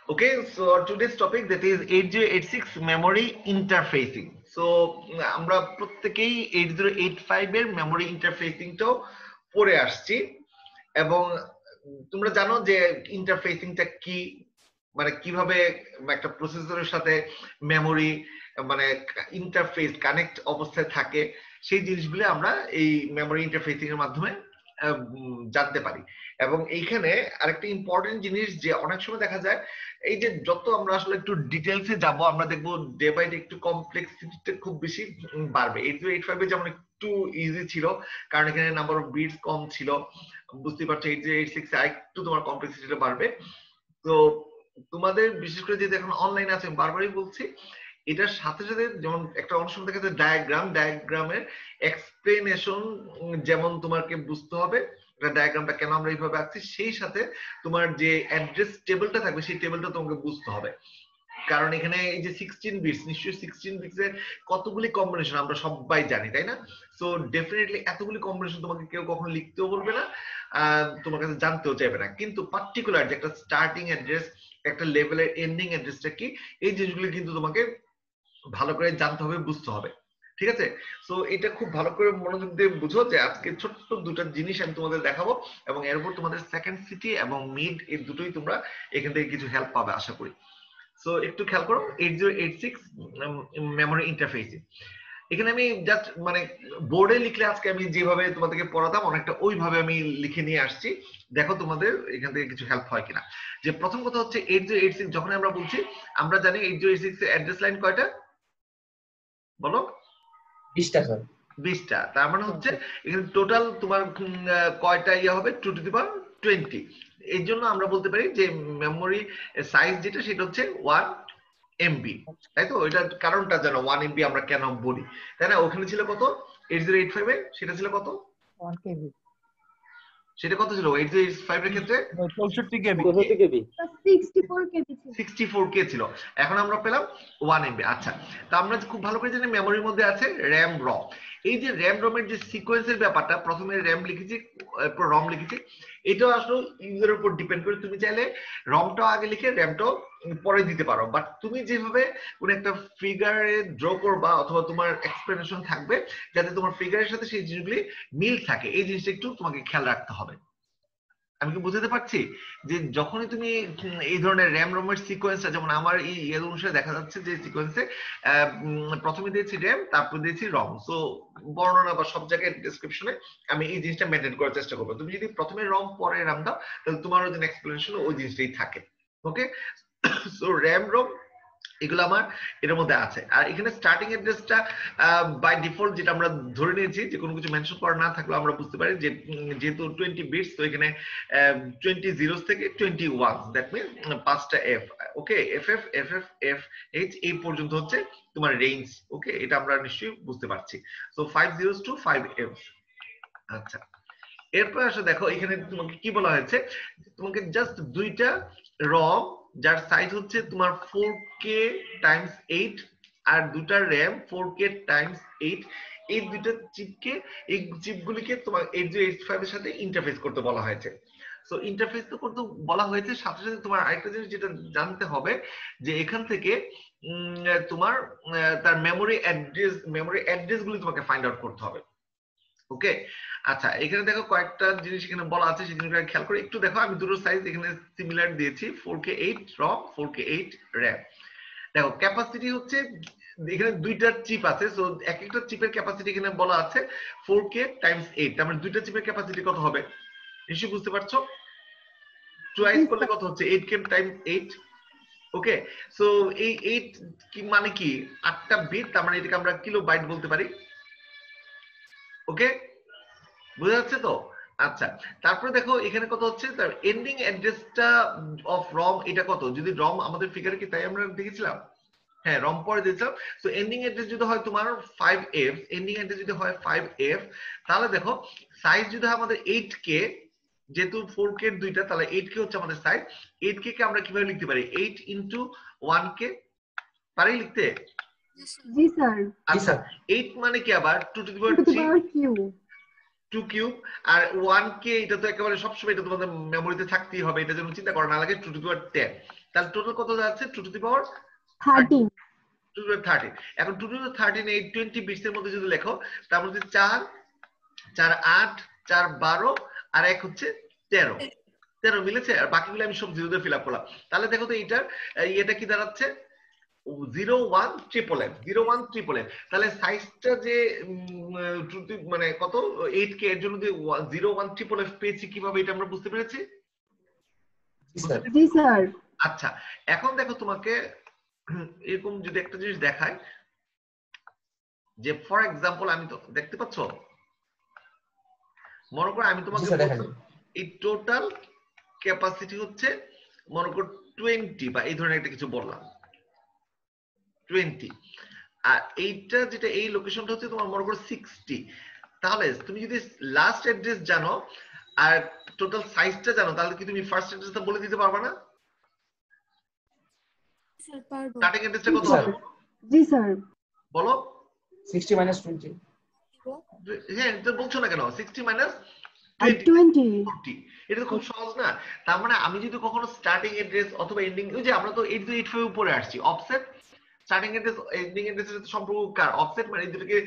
Okay, so today's topic that is 8086 memory interfacing. So আমরা প্রত্যেকেই 8085 এর মেমোরি ইন্টারফেসিংটাও পড়ে আসছি এবং তোমরা জানো যে ইন্টারফেসিংটা কি, মানে কিভাবে একটা প্রসেসরের সাথে মেমোরি মানে ইন্টারফেস কানেক্ট অবস্থায় থাকে, সেই জিনিসগুলো আমরা এই মেমোরি ইন্টারফেসিং এর মাধ্যমে জানতে পারি। এবং এইখানে আরেকটা ইম্পর্টেন্ট জিনিস যে অনেক সময় দেখা যায় এই যে যত আমরা আসলে একটু ডিটেলসে যাব আমরা দেখবো ডে বাই ডে একটু কমপ্লেক্সিটিটা খুব বেশি বাড়বে। 8085 এ যেমন একটু ইজি ছিল কারণ এখানে নাম্বার অফ বিটস কম ছিল, বুঝতে পারছো 8086 এ একটু তোমার কমপ্লেক্সিটিটা বাড়বে। তো তোমাদের বিশেষ করে যেহেতু এখন অনলাইন আছে বারবারই বলছি, এটার সাথে সাথে যেমন একটা অনেক সময় দেখা যায় ডায়াগ্রামের এক্সপ্লেনেশন যেমন তোমাকে বুঝতে হবে ডায়াগ্রামটা কেন আমরা এইভাবে আঁকছি, সেই সাথে তোমার যে অ্যাড্রেস টেবিলটা থাকবে সেই টেবিলটা তোমাকে বুঝতে হবে। কারণ এখানে এই যে 16 বিটস, নিশ্চয়ই 16 বিটস এর কতগুলি কম্বিনেশন আমরা সবাই জানি, তাই না? সো ডেফিনেটলি এতগুলি কম্বিনেশন তোমাকে কেউ কখনো লিখতেও বলবে না, তোমার কাছে জানতেও চাইবে না। কিন্তু পার্টিকুলার যে একটা স্টার্টিং অ্যাড্রেস, একটা লেভেলের এন্ডিং অ্যাড্রেসটা কি, এই জিনিসগুলো কিন্তু তোমাকে ভালো করে জানতে হবে, বুঝতে হবে। ঠিক আছে? সো এটা খুব ভালো করে মনোযোগ দিয়ে বুঝো যে আজকে ছোট্ট দুটো জিনিস আমি তোমাদের দেখাবো এবং এর উপর তোমাদের সেকেন্ড সিটি এবং মিড এই দুটোই তোমরা এখান থেকে কিছু হেল্প পাবে আশা করি। সো একটু খেয়াল করো 8086 মেমোরি ইন্টারফেসিং। এখানে আমি জাস্ট মানে বোর্ডে লিখলে আজকে আমি যেভাবে তোমাদেরকে পড়াতাম অনেকটা ওইভাবে আমি লিখে নিয়ে আসছি, দেখো তোমাদের এখান থেকে কিছু হেল্প হয় কিনা। যে প্রথম কথা হচ্ছে 8086 যখন আমরা বলছি, আমরা জানি 8086 এর অ্যাড্রেস লাইন কয়টা বলো? 20টা স্যার। 20টা। তার মানে হচ্ছে এখানে টোটাল তোমার কয়টা ইয়ে হবে 2 টু দি পাওয়ার 20। এই জন্য আমরা বলতে পারি যে মেমোরি সাইজ যেটা সেটা হচ্ছে 1 MB, তাই তো? এটার কারণটা জানো 1 MB আমরা কেন বলি, তাই না? ওখানে ছিল কত 8085 এ, সেটা ছিল কত 1 KB, সেটা কত ছিল 8085 এর ক্ষেত্রে 64 KB, 64K ছিল, এখন আমরা পেলাম 1 MB। আচ্ছা, তো আমরা খুব ভালো করে জানি মেমোরির মধ্যে আছে র্যাম রম। এই যে র্যাম রমের যে সিকোয়েন্সের ব্যাপারটা, প্রথমে র্যাম লিখেছি এরপর রম লিখেছি, এটা আসলে ইউজারের উপর ডিপেন্ড করে। তুমি চাইলে রমটাও আগে লিখে র্যামটাও পরে দিতে পারো, বাট তুমি যেভাবে কোন একটা ফিগারে ড্র করবা অথবা তোমার এক্সপ্লেনেশন থাকবে যাতে তোমার ফিগারের সাথে সেই জিনিসগুলি মিল থাকে, এই জিনিসটা একটু তোমাকে খেয়াল রাখতে হবে। আমি কি বুঝতে পারছি যে যখনই তুমি এই ধরনের র্যাম রমের সিকোয়েন্সটা, যেমন আমার এই এর অনুসারে দেখা যাচ্ছে যে সিকোয়েন্সে প্রথমে দিয়েছি র্যাম, তারপর দিয়েছি রম। সো বর্ণনা বা সব জায়গায় ডেসক্রিপশনে আমি এই জিনিসটা মেনটেন করার চেষ্টা করবো। তুমি যদি প্রথমে রম পরে র্যাম দাও তাহলে তোমার যে এক্সপ্লেনেশন ওই জিনিসটাই থাকে। ওকে, সো র্যাম রম এগুলো আমার এর মধ্যে আছে। আর এখানে স্টার্টিং অ্যাড্রেসটা বাই ডিফল্ট যেটা আমরা ধরে নিয়েছি যে কোনো কিছু মেনশন করা না থাকলেও আমরা বুঝতে পারি যে যেহেতু 20 বিটস, তো এখানে 20 জিরোস থেকে 21, দ্যাট মিন 5টা এফ। ওকে, এফএফ এফএফ এফ এইচ এই পর্যন্ত হচ্ছে তোমার রেঞ্জ। ওকে, এটা আমরা নিশ্চয়ই বুঝতে পারছি। So 5 zeros to 5 F. আচ্ছা, এরপর আসলে দেখো এখানে তোমাকে কি বলা হয়েছে, তোমাকে জাস্ট দুইটা রম যার সাইজ হচ্ছে তোমার 4K টাইমস 8 আর দুটা র্যাম 4K টাইমস 8, এই দুইটা চিপকে, এই চিপগুলিকে তোমার 8085 এর সাথে ইন্টারফেস করতে বলা হয়েছে। সো ইন্টারফেস তো করতে বলা হয়েছে, সাথে সাথে তোমার আরেকটা জিনিস যেটা জানতে হবে যে এখান থেকে তোমার তার মেমোরি অ্যাড্রেস গুলি তোমাকে ফাইন্ড আউট করতে হবে। ওকে, আচ্ছা, এখানে দেখো কয়েকটা জিনিস এখানে বলা আছে, সেই জিনিসগুলো খেয়াল করে একটু দেখো। আমি দুটো সাইজ এখানে সিমিলার দিয়েছি, 4K 8 রম, 4K 8 র্যাম। দেখো ক্যাপাসিটি হচ্ছে এখানে দুইটা চিপ আছে, সো এক একটা চিপের ক্যাপাসিটি এখানে বলা আছে 4K টাইমস 8, তার মানে দুইটা চিপের ক্যাপাসিটি কত হবে নিশ্চয়ই বুঝতে পারছো? চয়েস করলে কত হচ্ছে 8K টাইমস 8। ওকে, সো এই 8 কি মানে কি 8টা বিট, তার মানে এটাকে আমরা কিলো বাইট বলতে পারি। ওকে, বুঝা যাচ্ছে তো? আচ্ছা, তারপরে দেখো এখানে কত হচ্ছে তার এন্ডিং অ্যাড্রেসটা অফ রম, এটা কত, যদি রম আমাদের ফিগারে কি তাই আমরা দেখেছিলাম, হ্যাঁ রম পরে দিয়েছিলাম। সো এন্ডিং অ্যাড্রেস যদি হয় তোমার 5F, এন্ডিং অ্যাড্রেস যদি হয় 5F, তাহলে দেখো সাইজ যদি হয় আমাদের 8K, যেহেতু 4K এর দুইটা, তাহলে 8K হচ্ছে আমাদের সাইজ। 8K কে আমরা কিভাবে লিখতে পারি 8 ইনটু 1K, পারি লিখতে? জি স্যার। আচ্ছা, 8 মানে কি আবার 2 to the power 3, 2 cube R 1k, এটা তো একেবারে সবসময় এটা তোমাদের মেমোরিতে থাকতেই হবে, এটা যেন চিন্তা করা না লাগে। 2 টু দি পাওয়ার 10, তাহলে টোটাল কত যাচ্ছে? 2 to the power 13। 2 to the পাওয়ার 13। এখন 2 টু দি পাওয়ার 13 এই 20 বিটস এর মধ্যে যদি লেখো, তার মধ্যে 4 4 8 4 12 আর 1 হচ্ছে 13, 13 মিলেছে, আর বাকিগুলো আমি সব জিরো দিয়ে ফিল আপ করলাম। তাহলে দেখো তো এইটার এটা কি দাঁড়াচ্ছে? 0 1 8 0 1 8 8। তাহলে সাইজটা যে মানে কত 8k এর জন্য যে 0 1 8 8 পেয়েছি, কিভাবে এটা আমরা বুঝতে পেরেছি? জি স্যার। আচ্ছা, এখন দেখো তোমাকে এরকম যদি একটা জিনিস দেখায় যে ফর এক্সাম্পল, আমি তো দেখতে পাচ্ছ, মনে করো আমি তোমাকে বললাম এই টোটাল ক্যাপাসিটি হচ্ছে মনে করো 20 বা এই ধরনের একটা কিছু বললাম 20, আর এইটা যেটা এই লোকেশনটা হচ্ছে তোমার মনে করো 60। তাহলে তুমি যদি লাস্ট অ্যাড্রেস জানো আর টোটাল সাইজটা জানো, তাহলে কি তুমি ফার্স্ট অ্যাড্রেসটা বলে দিতে পারবে না? স্যার পারবো। স্টার্টিং অ্যাড্রেসটা কত হবে? জি স্যার। বলো। 60 - 20। হ্যাঁ, তো বলছো না কেন 60 মাইনাস 20। 40? এটা তো খুব সহজ না? তার মানে আমি যদি কখনো স্টার্টিং অ্যাড্রেস অথবা এন্ডিং, ওই যে আমরা তো 8285 উপরে আসছি, অফসেট স্টার্টিং অ্যাড্রেস এন্ডিং অ্যাড্রেসের সাথে সম্পর্ক কার? অফসেট মানে এই দুটোকে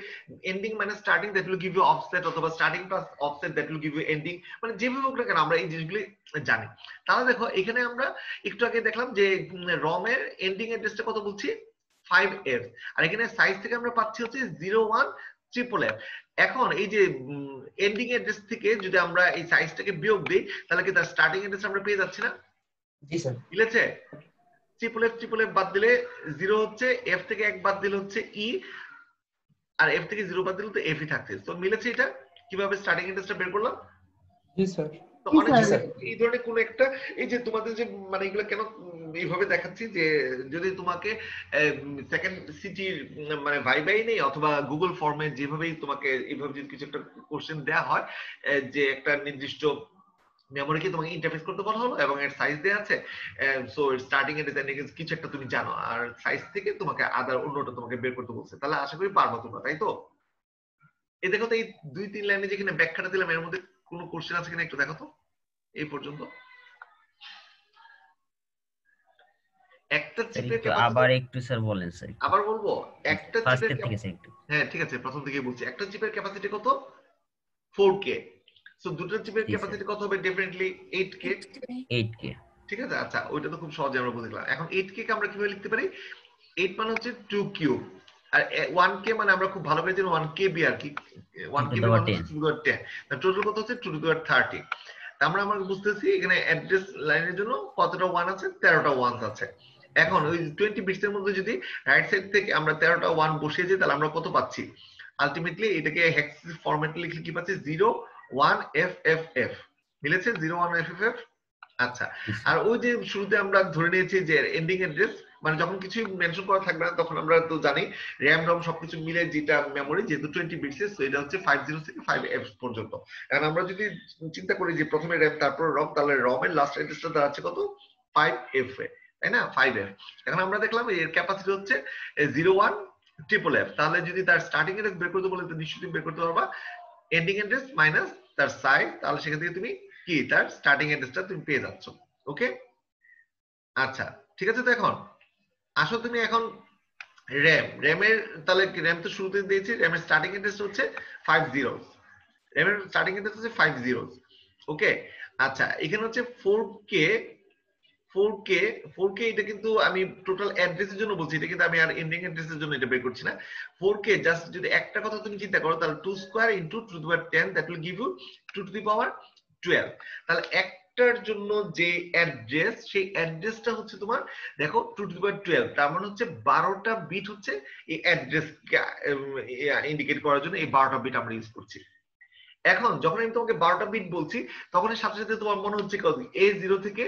এন্ডিং মানে starting, that will give you offset, অথবা starting plus offset that will give you ending, মানে যেভাবে হোক না কেন আমরা এই জিনিসগুলি জানি। তাহলে দেখো এখানে আমরা একটু আগে দেখলাম যে রম এর এন্ডিং অ্যাড্রেসটা কত বলছি? 5f, আর এখানে সাইজ থেকে আমরা পাচ্ছি হচ্ছে 0 1 8 8। এখন এই যে এন্ডিং অ্যাড্রেস থেকে যদি আমরা এই সাইজটাকে বিয়োগ দিই, তাহলে কি তার স্টার্টিং অ্যাড্রেস আমরা পেয়ে যাচ্ছি না? জি স্যার। মিলেছে? ট্রিপল এফ বাদ দিলে 0 হচ্ছে, এফ থেকে 1 বাদ দিলে হচ্ছে ই, আর এফ থেকে 0 বাদ দিলে তো এফ ই থাকছে। তো মিলেছে এটা? কিভাবে স্টার্টিং অ্যাড্রেসটা বের করলাম? জি স্যার। তো অনেক এই ধরনের কোন একটা, এই যে তোমাদের যে মানে এগুলো কেন এইভাবে দেখাচ্ছি, যে যদি তোমাকে সেকেন্ড সিটির মানে ভাইবাই নেই অথবা গুগল ফর্মে যেভাবেই তোমাকে এইভাবে যদি কিছু একটা কোশ্চেন দেওয়া হয়, যে একটা নির্দিষ্ট মেমোরিকে তোমাকে ইন্টারফেস করতে বলা হলো এবং এর সাইজ দেওয়া আছে, সো স্টার্টিং এর কিছু একটা তুমি জানো, আর সাইজ থেকে তোমাকে আদার অন্যটা তোমাকে বের করতে বলছে, তাহলে আশা করি পারবো তোমরা, তাই তো? এই দেখো তো এই 2-3 লাইনে যেখানে ব্যাখ্যাটা দিলাম, এর মধ্যে কোনো কোশ্চেন আছে কিনা একটু দেখো তো এই পর্যন্ত। একটা চিপের ক্যাপাসিটি আবার একটু স্যার বলেন স্যার। আবার বলবো? একটা চিপের থেকে স্যার একটু। হ্যাঁ ঠিক আছে, প্রথম থেকে বলছি। একটা চিপের ক্যাপাসিটি কত? 4k। সো দুটো চিপের ক্যাপাসিটি কত হবে? Definitely 8k। 8k, ঠিক আছে। আচ্ছা, ওইটা তো খুব সহজে আমরা বুঝলাম। এখন 8k কে আমরা কিভাবে লিখতে পারি? 8 মানে হচ্ছে 2 কিউব, আর 1k মানে আমরা খুব ভালো করে জানি 1kb, আর কি 1kb মানে 2 টু দি পাওয়ার 10। তাহলে টোটাল কত হচ্ছে? 2 টু দি পাওয়ার 30। আমরা বুঝতেছি এখানে অ্যাড্রেস লাইনের জন্য কতটা 1 আছে? 13টা 1 আছে। এখন ওই 20 বিটস এর মধ্যে যদি রাইট সাইড থেকে আমরা 13টা 1 বসিয়ে দিই, তাহলে আমরা কত পাচ্ছি? আলটিমেটলি এটাকে হেক্স ফরম্যাটে লিখলে কি পাচ্ছি? 01FFF। মিলেছে? 01FFF। আচ্ছা, আর ওই যে শুরুতে আমরা ধরে নিয়েছি যে এন্ডিং অ্যাড্রেস মানে যখন কিছু মেনশন করা থাকবে না, তখন আমরা তো জানি র্যাম রম সবকিছু মিলে যেটা মেমোরি, যেহেতু 20 বিটস, তো এটা হচ্ছে 50 থেকে 5F পর্যন্ত। এখন আমরা যদি চিন্তা করি যে প্রথমে র্যাম তারপর রম, তাহলে রম এর লাস্ট অ্যাড্রেসটা দাঁড়াচ্ছে কত? 5F এ, তাই না? 5F। এখন আমরা দেখলাম এর ক্যাপাসিটি হচ্ছে 0 1 8 8। তাহলে যদি তার স্টার্টিং অ্যাড্রেস বের করতে বলে, তো নিশ্চয়ই তুমি বের করতে পারবা এন্ডিং অ্যাড্রেস মাইনাস তার সাইজ, তাহলে সেখান থেকে তুমি কি তার স্টার্টিং অ্যাড্রেসটা তুমি পেয়ে যাচ্ছ। ওকে, আচ্ছা ঠিক আছে। তো এখন আসো তুমি এখন র্যামের, তাহলে র্যাম তো শুরুতে দিয়েছি, র্যামের স্টার্টিং অ্যাড্রেস হচ্ছে 50, র্যামের স্টার্টিং অ্যাড্রেস হচ্ছে 50। ওকে, আচ্ছা এখানে হচ্ছে 4k 4k এটা কিন্তু আমি টোটাল অ্যাড্রেসের জন্য বলছি, এটা কিন্তু আমি আর এন্ডিং অ্যাড্রেসের জন্য এটা বের করছি না। 4k জাস্ট যদি একটা কথা তুমি চিন্তা করো, তাহলে 2 square into 2 to the power 10, that will give you 2 to the power 12। তাহলে একটার জন্য যে অ্যাড্রেস, সেই অ্যাড্রেসটা হচ্ছে তোমার দেখো 2 টু দি পাওয়ার 12, তার মানে হচ্ছে 12টা বিট হচ্ছে এই অ্যাড্রেসকে ইন্ডিকেট করার জন্য এই 12টা বিট আমরা ইউজ করছি। এখন যখন আমি তোমাকে 12টা বিট বলছি, তখন এর সাথে সাথে তোমার মনে হচ্ছে কত? A0 থেকে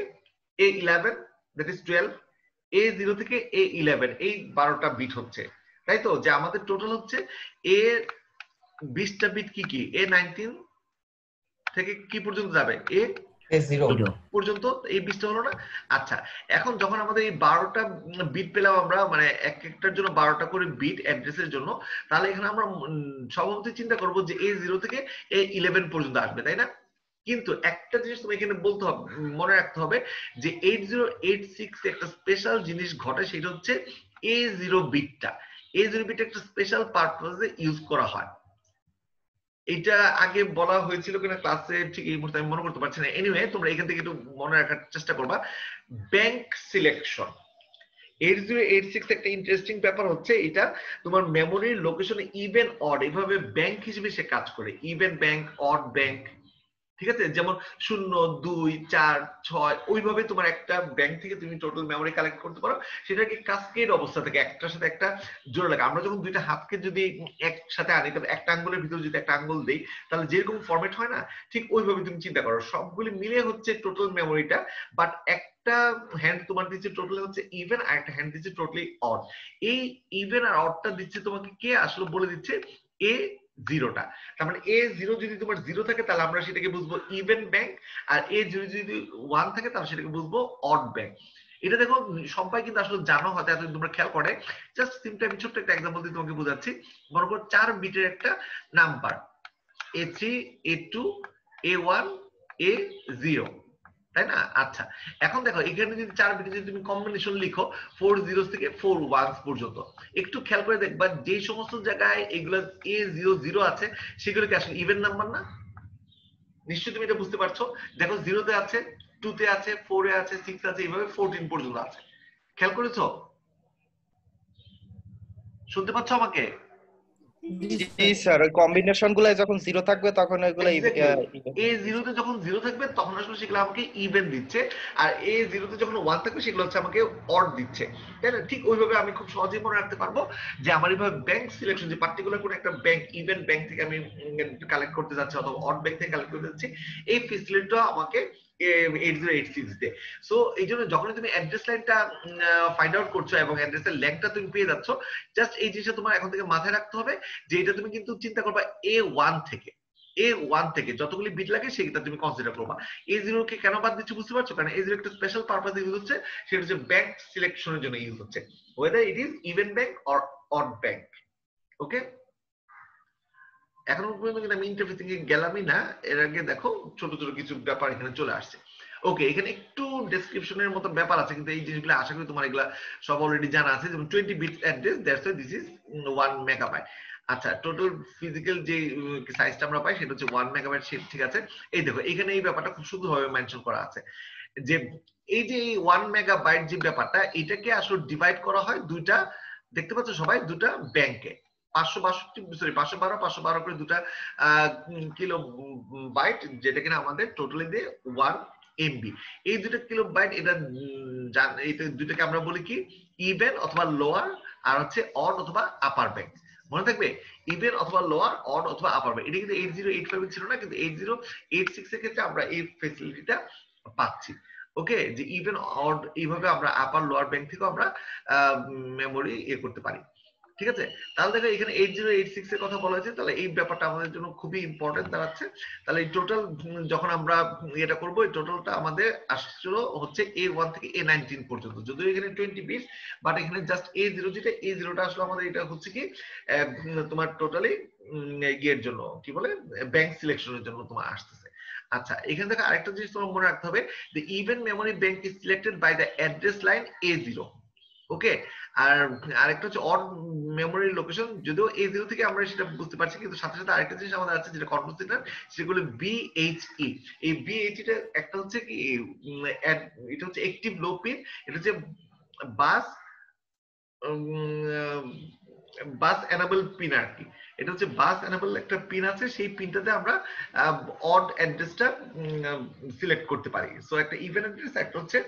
A11, দ্যাট ইজ 12, A0 থেকে A11, এই 12টা বিট হচ্ছে, তাই তো? যে আমাদের টোটাল হচ্ছে A 20টা বিট কি কি? A19 থেকে কি পর্যন্ত যাবে? A0 পর্যন্ত এই বিটটা হলো না। আচ্ছা, এখন যখন আমাদের এই 12টা বিট পেলাম আমরা, মানে এক একটার জন্য 12টা করে বিট অ্যাড্রেসের জন্য, তাহলে এখানে আমরা স্বভাবতই চিন্তা করব যে A0 থেকে A11 পর্যন্ত আসবে, তাই না? কিন্তু একটা জিনিস তুমি এখানে বলতে হবে, মনে রাখতে হবে যে 8086 একটা স্পেশাল জিনিস ঘটে, সেটা হচ্ছে A0 বিটটা। A0 বিট একটা স্পেশাল পারপাসে ইউজ করা হয়। এটা আগে বলা হয়েছিল কিনা ক্লাসে ঠিক এই মুহূর্তে আমি মনে করতে পারছি না। এনিওয়ে, তোমরা এখান থেকে একটু মনে রাখার চেষ্টা করবা। ব্যাংক সিলেকশন 8086 একটা ইন্টারেস্টিং ব্যাপার হচ্ছে, এটা তোমার মেমোরির লোকেশনে ইভেন অড এভাবে ব্যাংক হিসেবে সে কাজ করে। ইভেন ব্যাংক, অড ব্যাংক, ঠিক আছে? যেমন 0, 2, 4, 6 ওইভাবে তোমার একটা ব্যাংক থেকে তুমি টোটাল মেমোরি কালেক্ট করতে পারো। সেটাকে কাসকেড অবস্থা থেকে একটার সাথে একটা জোড়া লাগে। আমরা যখন দুইটা হাতকে যদি একসাথে আনি, তবে একটা আঙ্গুলের ভিতরে যদি একটা আঙ্গুল দেই, তাহলে যেরকম ফরম্যাট হয় না, ঠিক ওইভাবে তুমি চিন্তা করো। সবগুলি মিলে হচ্ছে টোটাল মেমোরিটা, বাট একটা হ্যান্ড তোমার দিচ্ছে টোটালি হচ্ছে ইভেন, আর একটা হ্যান্ড দিচ্ছে টোটালি অড। এই ইভেন আর অডটা দিচ্ছে তোমাকে কে? আসলে বলে দিচ্ছে A0টা। তার মানে A0 যদি তোমার 0 থাকে, তাহলে আমরা সেটাকে বুঝবো ইভেন ব্যাংক, আর A0 যদি 1 থাকে, তাহলে সেটাকে বুঝবো অড ব্যাংক। এটা দেখো সবাই কিন্তু আসলে জানো, হয়তো এতদিন তোমরা খেয়াল করে। জাস্ট সিম্পল আমি ছোট্ট একটা এক্সাম্পল দিয়ে তোমাকে বোঝাচ্ছি। মনে করো 4 বিটের একটা number A3, A2, A1, A0, তাই না? আচ্ছা, এখন দেখো এখানে যদি 4 বিটে যদি তুমি কম্বিনেশন লিখো 4 জিরোস থেকে 4 ওয়ানস পর্যন্ত, একটু খেয়াল করে দেখবা যে সমস্ত জায়গায় এগুলো A00 আছে, সেগুলো কি আসলে ইভেন নাম্বার না? নিশ্চয়ই তুমি এটা বুঝতে পারছো। দেখো 0 তে আছে, 2 তে আছে, 4 এ আছে, 6 আছে, এইভাবে 14 পর্যন্ত আছে। খেয়াল করেছো? শুনতে পাচ্ছ আমাকে? জি স্যার, ওই কম্বিনেশন গুলো যখন 0 থাকবে তখন ওইগুলো A0 তে যখন 0 থাকবে তখন আসলে সেগুলো আমাকে ইভেন দিচ্ছে, আর A0 তে যখন 1 থাকবে সেগুলো হচ্ছে আমাকে অড দিচ্ছে, তাই না? ঠিক ওইভাবে আমি খুব সহজেই মনে রাখতে পারবো যে আমার এইভাবে ব্যাংক সিলেকশন, যে পার্টিকুলার কোন একটা ব্যাংক, ইভেন ব্যাংক থেকে আমি কালেক্ট করতে যাচ্ছি অথবা অড ব্যাংক থেকে কালেক্ট করতে যাচ্ছি, এই ফেসিলিটিটা আমাকে 8086 দে। সো এই জন্য যখন তুমি অ্যাড্রেস লাইনটা ফাইন্ড আউট করছো এবং অ্যাড্রেসের ল্যাঙ্কটা তুমি পেয়ে যাচ্ছ, জাস্ট এই জিনিসটা তোমার এখন থেকে মাথায় রাখতে হবে যে এটা তুমি কিন্তু চিন্তা করবা A1 থেকে। A1 থেকে যতগুলি বিট লাগে সেটা তুমি কনসিডার করবা। A0 কে কেন বাদ দিচ্ছি বুঝতে পারছো? কারণ A0 একটা স্পেশাল পারপাসে ইউজ হচ্ছে, সেটা হচ্ছে ব্যাংক সিলেকশনের জন্য ইউজ হচ্ছে, whether it is even bank or odd bank. ওকে, এখন পর্যন্ত কিন্তু আমি ইন্টারফেসিং এ গেলামই না। এর আগে দেখো ছোট ছোট কিছু ব্যাপার এখানে চলে আসছে। ওকে, এখানে একটু ডেসক্রিপশনের মতো ব্যাপার আছে, কিন্তু এই জিনিসগুলো আশা করি তোমার এগুলা সব অলরেডি জানা আছে। যেমন 20 bit address, that's why this is 1 megabyte. আচ্ছা, টোটাল ফিজিক্যাল যে সাইজটা আমরা পাই সেটা হচ্ছে 1 মেগাবাইট, ঠিক আছে? এই দেখো এখানে এই ব্যাপারটা খুব সুন্দরভাবে মেনশন করা আছে যে এই যে 1 মেগাবাইট যে ব্যাপারটা, এটাকে আসলে ডিভাইড করা হয় দুইটা, দেখতে পাচ্ছ সবাই, দুটা ব্যাংকে। 512 করে দুটা কিলো বাইট, যেটা কিনা আমাদের টোটালি দিয়ে 1 MB। এই দুটো কিলো বাইট, এটা দুটাকে আমরা বলি কি ইভেন অথবা লোয়ার, আর হচ্ছে অড অথবা আপার ব্যাংক। মনে থাকবে, ইভেন অথবা লোয়ার, অড অথবা আপার ব্যাংক। এটা কিন্তু 8085 ছিল না, কিন্তু 8086 এর ক্ষেত্রে আমরা এই ফেসিলিটিটা পাচ্ছি। ওকে, যে ইভেন অড এইভাবে আমরা আপার লোয়ার ব্যাংক থেকে আমরা মেমোরি করতে পারি, ঠিক আছে? তাহলে দেখো এখানে 8086 এর কথা বলা হয়েছে, তাহলে এই ব্যাপারটা আমাদের জন্য খুবই ইম্পর্টেন্ট দাঁড়াচ্ছে। তাহলে এই টোটাল যখন আমরা এটা করব, এই টোটালটা আমাদের আসছিল হচ্ছে A1 থেকে A19 পর্যন্ত, যদিও এখানে 20 বিট, বাট এখানে জাস্ট A0, যেটা A0টা আসলে আমাদের এটা হচ্ছে কি তোমার টোটালি ইয়ের জন্য, কি বলে, ব্যাংক সিলেকশনের জন্য তোমার আসতেছে। আচ্ছা, এখান থেকে আরেকটা জিনিস তোমার মনে রাখতে হবে, the even memory bank is selected by the address line A0. ওকে, আর আরেকটা হচ্ছে অড মেমোরি লোকেশন, যদিও A0 থেকে আমরা সেটা বুঝতে পারছি, কিন্তু সাথে সাথে আরেকটা জিনিস আমাদের আছে যেটা কন্ট্রোল সেন্টার, সেগুলো BHE। এই BHE টা একটা হচ্ছে কি, এটা হচ্ছে অ্যাক্টিভ লো পিন, এটা হচ্ছে বাস বাস এনাবল পিন আর কি। এটা হচ্ছে বাস এনাবল একটা পিন আছে, সেই পিনটাতে আমরা অড অ্যাড্রেসটা সিলেক্ট করতে পারি। সো একটা ইভেন অ্যাড্রেস, একটা হচ্ছে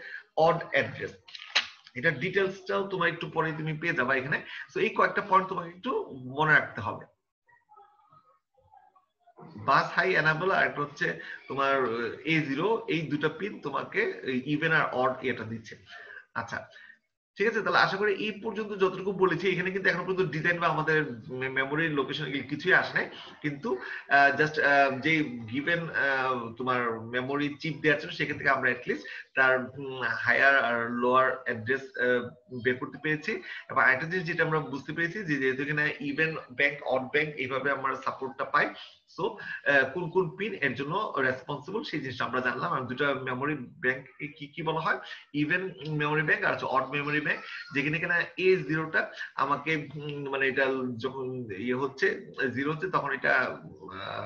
অড অ্যাড্রেস। এটা ডিটেইলসটাও তোমার একটু পরে তুমি পেয়ে যাবে এখানে। সো এই কয়েকটা পয়েন্ট তোমাকে একটু মনে রাখতে হবে। বাস হাই এনাবল আর একটা হচ্ছে তোমার A0, এই দুটো পিন তোমাকে ইভেন আর অড এটা দিচ্ছে। আচ্ছা, ঠিক আছে, তাহলে আশা করি এই পর্যন্ত যতটুকু বলেছি, এখানে কিন্তু এখন পর্যন্ত ডিজাইন বা আমাদের মেমোরির লোকেশন কিছুই আসে নাই, কিন্তু জাস্ট যে গিভেন তোমার মেমোরি চিপ দেওয়া ছিল সেখান থেকে আমরা অ্যাটলিস্ট তার হায়ার আর লোয়ার অ্যাড্রেস বের করতে পেরেছি। এবং আরেকটা জিনিস যেটা আমরা বুঝতে পেরেছি যে যেহেতু এখানে ইভেন ব্যাংক অড ব্যাংক এইভাবে আমরা সাপোর্টটা পাই, সো কোন কোন পিন এর জন্য রেসপন্সিবল সেই জিনিসটা আমরা জানলাম। আর দুটো মেমোরি ব্যাংক কি কি বলা হয়, ইভেন মেমোরি ব্যাংক আর অড মেমোরি ব্যাংক, যেখানে কিনা A0টা আমাকে মানে এটা যখন ইয়ে হচ্ছে 0 হচ্ছে তখন এটা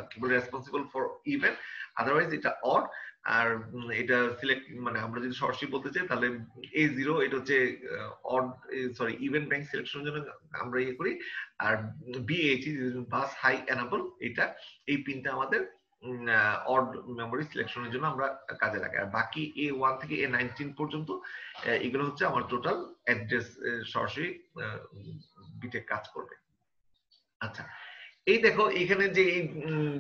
কি বলে রেসপন্সিবল ফর ইভেন, আদারওয়াইজ এটা অড। আর এটা সিলেক্ট মানে আমরা যদি সরাসরি বলতে চাই তাহলে A0 এটা হচ্ছে অড সরি ইভেন ব্যাংক সিলেকশনের জন্য আমরা ইয়ে করি। আর BH বাস হাই এনাবল, এটা এই পিনটা আমাদের অড মেমোরি সিলেকশনের জন্য আমরা কাজে লাগাই। আর বাকি A1 থেকে A19 পর্যন্ত এগুলো হচ্ছে আমার টোটাল অ্যাড্রেস সরাসরি বিটে কাজ করবে। আচ্ছা, এই দেখো এখানে যে এই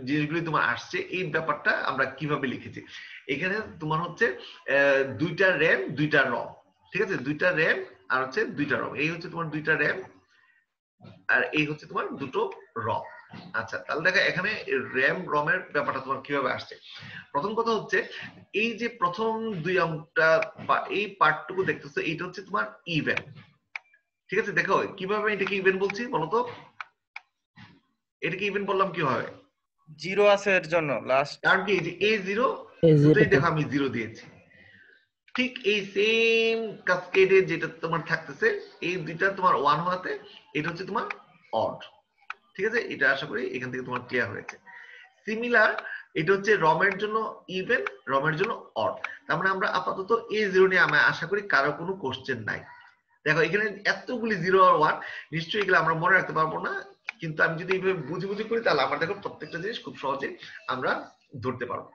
জিনিসগুলি তোমার আসছে, এই ব্যাপারটা আমরা কিভাবে লিখেছি। এখানে তোমার হচ্ছে দুইটা র্যাম দুইটা রম, ঠিক আছে, দুইটা র্যাম আর হচ্ছে দুইটা রম, এই হচ্ছে তোমার দুইটা র্যাম আর এই হচ্ছে তোমার দুটো রম। আচ্ছা, তাহলে দেখো এখানে র্যাম রমের ব্যাপারটা তোমার কিভাবে আসছে। প্রথম কথা হচ্ছে এই যে প্রথম দুই অঙ্কটা বা এই পার্টটুকু দেখতেছো, এইটা হচ্ছে তোমার ইভেন, ঠিক আছে। দেখো কিভাবে এটাকে ইভেন বলছি বলো তো, এটাকে ইভেন বললাম কি হবে, 0 আছে এর জন্য লাস্ট, কারণ কি এই যে A0 দেখো আমি 0 দিয়েছি, ঠিক এই সেম কাসকেডে যেটা তোমার থাকতেছে এই দুইটা তোমার 1 হওয়াতে এটা হচ্ছে তোমার অড, ঠিক আছে। এটা আশা করি এখান থেকে তোমার ক্লিয়ার হয়েছে। সিমিলার এটা হচ্ছে রমের জন্য ইভেন, রমের জন্য অড। তার মানে আমরা আপাতত A0 নিয়ে আমি আশা করি কারো কোনো কোশ্চেন নাই। দেখো এখানে এতগুলি 0 আর 1 নিশ্চয়ই এগুলো আমরা মনে রাখতে পারবো না, কিন্তু আমি যদি এইভাবে বুঝি বুঝি করি তাহলে আমার দেখো প্রত্যেকটা জিনিস খুব সহজে আমরা ধরতে পারবো।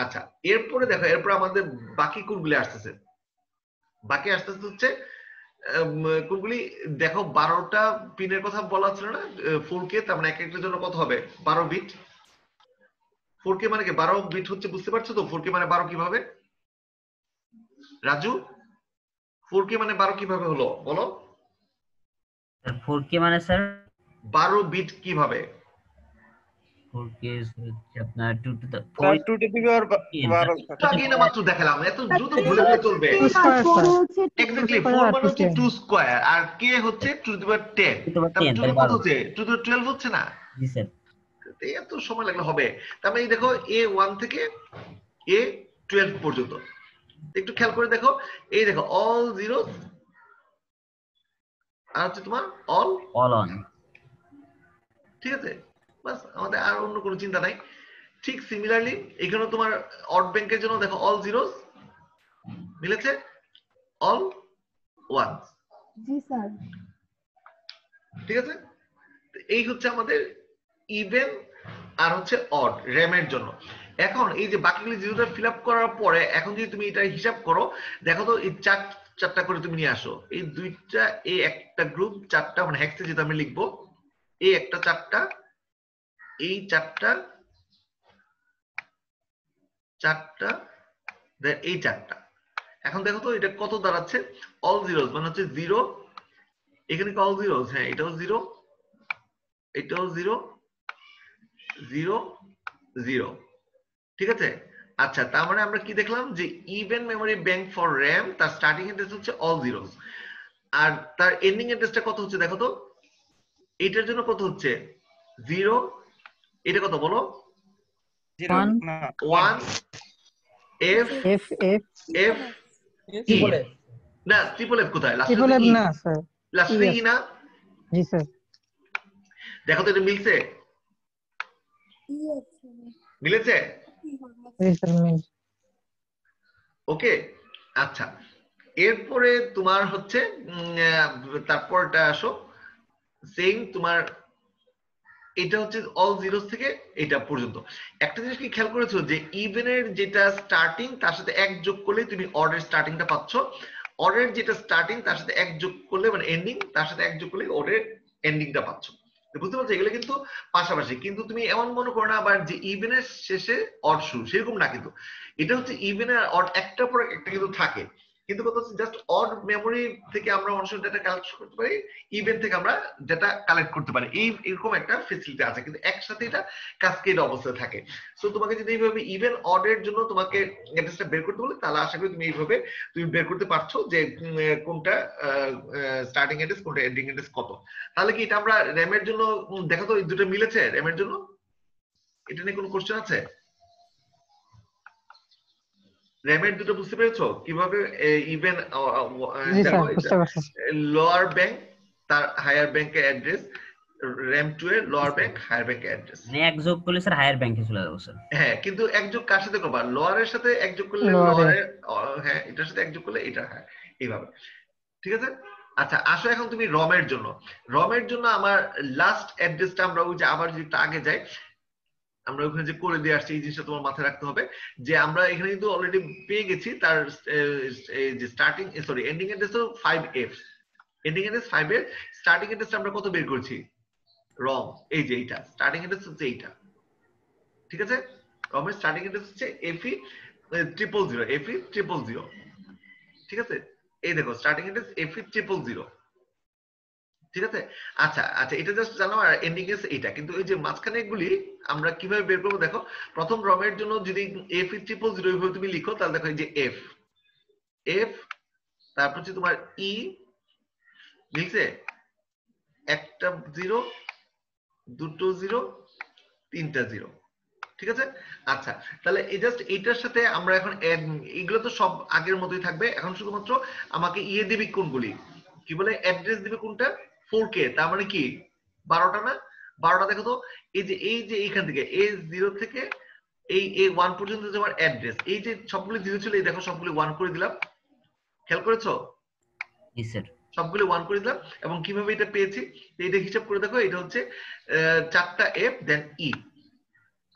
আচ্ছা, এরপরে দেখো এরপর আমাদের বাকি কোনগুলি আসতেছে, বাকি আসতেছে হচ্ছে কোনগুলি দেখো 12টা পিনের কথা বলা ছিল না 4K, তার মানে এক একটার জন্য কত হবে 12 বিট। 4K মানে কি 12 বিট হচ্ছে, বুঝতে পারছো তো 4K মানে 12 কিভাবে রাজু, 4K মানে 12 কিভাবে হলো বলো, 4K মানে স্যার 12 বিট কিভাবে, 4K হচ্ছে আপনার 2 to the 2 to the power 12 আগে না মাত্র দেখালাম, এত দ্রুত ভুলে গেলে চলবে। এক্স্যাক্টলি 4 মানে হচ্ছে 2 স্কয়ার আর k হচ্ছে 2 টু দি পাওয়ার 10, তাহলে 2 কত হচ্ছে 2 টু 12 হচ্ছে না, জি স্যার। এত সময় লাগলে হবে। তার মানে এই দেখো A1 থেকে A12 পর্যন্ত একটু খেয়াল করে দেখো, এই দেখো অল জিরো আর হচ্ছে তোমার অল অন, ঠিক আছে, বাস আমাদের আর অন্য কোনো চিন্তা নাই। ঠিক সিমিলারলি এখানে তোমার অড ব্যাংকের জন্য দেখো অল জিরোস মিলেছে, অল ওয়ান, জি স্যার। ঠিক আছে। এই হচ্ছে আমাদের ইভেন আর হচ্ছে অড র্যামের জন্য। এখন এই যে বাকিগুলি জিরোটা ফিল আপ করার পরে এখন যদি তুমি এটা হিসাব করো, দেখো তো এই চারটা করে তুমি নিয়ে আসো, এই দুইটা এই একটা গ্রুপ চারটা মানে হেক্সে যেটা আমি লিখবো, এই একটা চারটা, এই চারটা চারটা, এই চারটা। এখন দেখো তো এটা কত দাঁড়াচ্ছে, অল জিরোস মানে হচ্ছে 0, এখানে কি অল জিরোস, হ্যাঁ এটাও 0, এটাও 0 0 0, ঠিক আছে। আচ্ছা, তার মানে আমরা কি দেখলাম যে even memory bank for RAM তার স্টার্টিং অ্যাড্রেস হচ্ছে অল জিরোস আর তার এন্ডিং অ্যাড্রেসটা কত হচ্ছে দেখো তো, এটার জন্য কত হচ্ছে 0, এটা কত বলো 1 F F F F triple F, না ট্রিপল এফ কোথায়, triple F না স্যার। লাস্টে ই না, জি স্যার। দেখো তো এটা মিলছে, মিলেছে, জি স্যার মিল। ওকে। আচ্ছা, এরপরে তোমার হচ্ছে তারপরটা আসো সেম তোমার এটা হচ্ছে অল জিরোস থেকে এটা পর্যন্ত। একটা জিনিস কি খেয়াল করেছো যে ইভেনের যেটা স্টার্টিং তার সাথে এক যোগ করলে তুমি অর্ডার স্টার্টিংটা পাচ্ছ, অর্ডার যেটা স্টার্টিং তার সাথে এক যোগ করলে মানে এন্ডিং তার সাথে এক যোগ করলে অর্ডার এন্ডিংটা পাচ্ছ, বুঝতে পারছো। এগুলো কিন্তু পাশাপাশি, কিন্তু তুমি এমন মনে করো না আবার যে ইভেনের শেষে অড শুরু, সেরকম না, কিন্তু এটা হচ্ছে ইভেন আর অড একটার পর একটা কিন্তু থাকে। কিন্তু কথা হচ্ছে জাস্ট অড মেমোরি থেকে আমরা অনেক সময় ডেটা কালেক্ট করতে পারি, ইভেন থেকে আমরা ডেটা কালেক্ট করতে পারি, এরকম একটা ফেসিলিটি আছে, কিন্তু একসাথে এটা ক্যাসকেড অবস্থায় থাকে। সো তোমাকে যদি এইভাবে ইভেন অড এর জন্য তোমাকে অ্যাড্রেসটা বের করতে বলে, তাহলে আশা করি তুমি এইভাবে তুমি বের করতে পারছো যে কোনটা স্টার্টিং অ্যাড্রেস কোনটা এন্ডিং অ্যাড্রেস কত। তাহলে কি এটা আমরা র্যামের জন্য দেখো তো, এই দুটো মিলেছে র্যামের জন্য? এটা নিয়ে কোনো কোশ্চেন আছে? র্যামের দুটো বুঝতে পেরেছো কিভাবে ইভেন জি স্যার বুঝতে পারছি লোয়ার ব্যাংক তার হায়ার ব্যাংকের অ্যাড্রেস, র্যাম 2 এর লোয়ার ব্যাংক হায়ার ব্যাংকের অ্যাড্রেস। মানে এক যোগ করলে স্যার হায়ার ব্যাংকে চলে যাবো স্যার। হ্যাঁ, কিন্তু এক যোগ কার সাথে করবা? লোয়ারের সাথে এক যোগ করলে Lower এর। লোয়ারের, হ্যাঁ এটার সাথে এক যোগ করলে এটা, হ্যাঁ এইভাবে। ঠিক আছে, আচ্ছা আসো এখন তুমি রমের জন্য। রমের জন্য আমার লাস্ট অ্যাড্রেসটা আমরা ওই যে আবার যদি একটু আগে যাই, আমরা ওখানে যে করে দিয়ে আসছি, এই জিনিসটা তোমার মাথায় রাখতে হবে যে আমরা এখানে কিন্তু অলরেডি পেয়ে গেছি তার যে স্টার্টিং সরি এন্ডিং অ্যাড্রেস তো 5f, এন্ডিং অ্যাড্রেস 5 এর স্টার্টিং অ্যাড্রেসটা আমরা কত বের করেছি? রম, এই যে এইটা স্টার্টিং অ্যাড্রেস হচ্ছে এইটা। ঠিক আছে, রমের স্টার্টিং অ্যাড্রেস হচ্ছে fe 000, ঠিক আছে, এই দেখো স্টার্টিং অ্যাড্রেস fe 000। ঠিক আছে, আচ্ছা আচ্ছা এটা জাস্ট জানো, আর এন্ডিং এস এটা, কিন্তু এই যে মাঝখানে গুলি আমরা কিভাবে বের করবো দেখো। প্রথম রমের জন্য যদি f 000 এইভাবে তুমি লিখো, তাহলে দেখো এই যে f তারপর হচ্ছে তোমার e লিখছে, একটা 0 দুটো 0 তিনটা 0। ঠিক আছে, আচ্ছা তাহলে এই জাস্ট এইটার সাথে আমরা এখন এগুলো তো সব আগের মতোই থাকবে, এখন শুধুমাত্র আমাকে ইয়ে দিবি কোনগুলি, কি বলে অ্যাড্রেস দিবে কোনটা? 4k, তার মানে কি 12টা না? 12টা দেখো তো, এই যে এইখান থেকে A0 থেকে এই A1 পর্যন্ত যে আমার অ্যাড্রেস, এই যে সবগুলি 0 ছিল, এই দেখো সবগুলি 1 করে দিলাম, খেয়াল করেছো? জি স্যার। সবগুলো 1 করে দিলাম। এবং কিভাবে এটা পেয়েছি এটা হিসাব করে দেখো, এটা হচ্ছে 4টা f দেন e।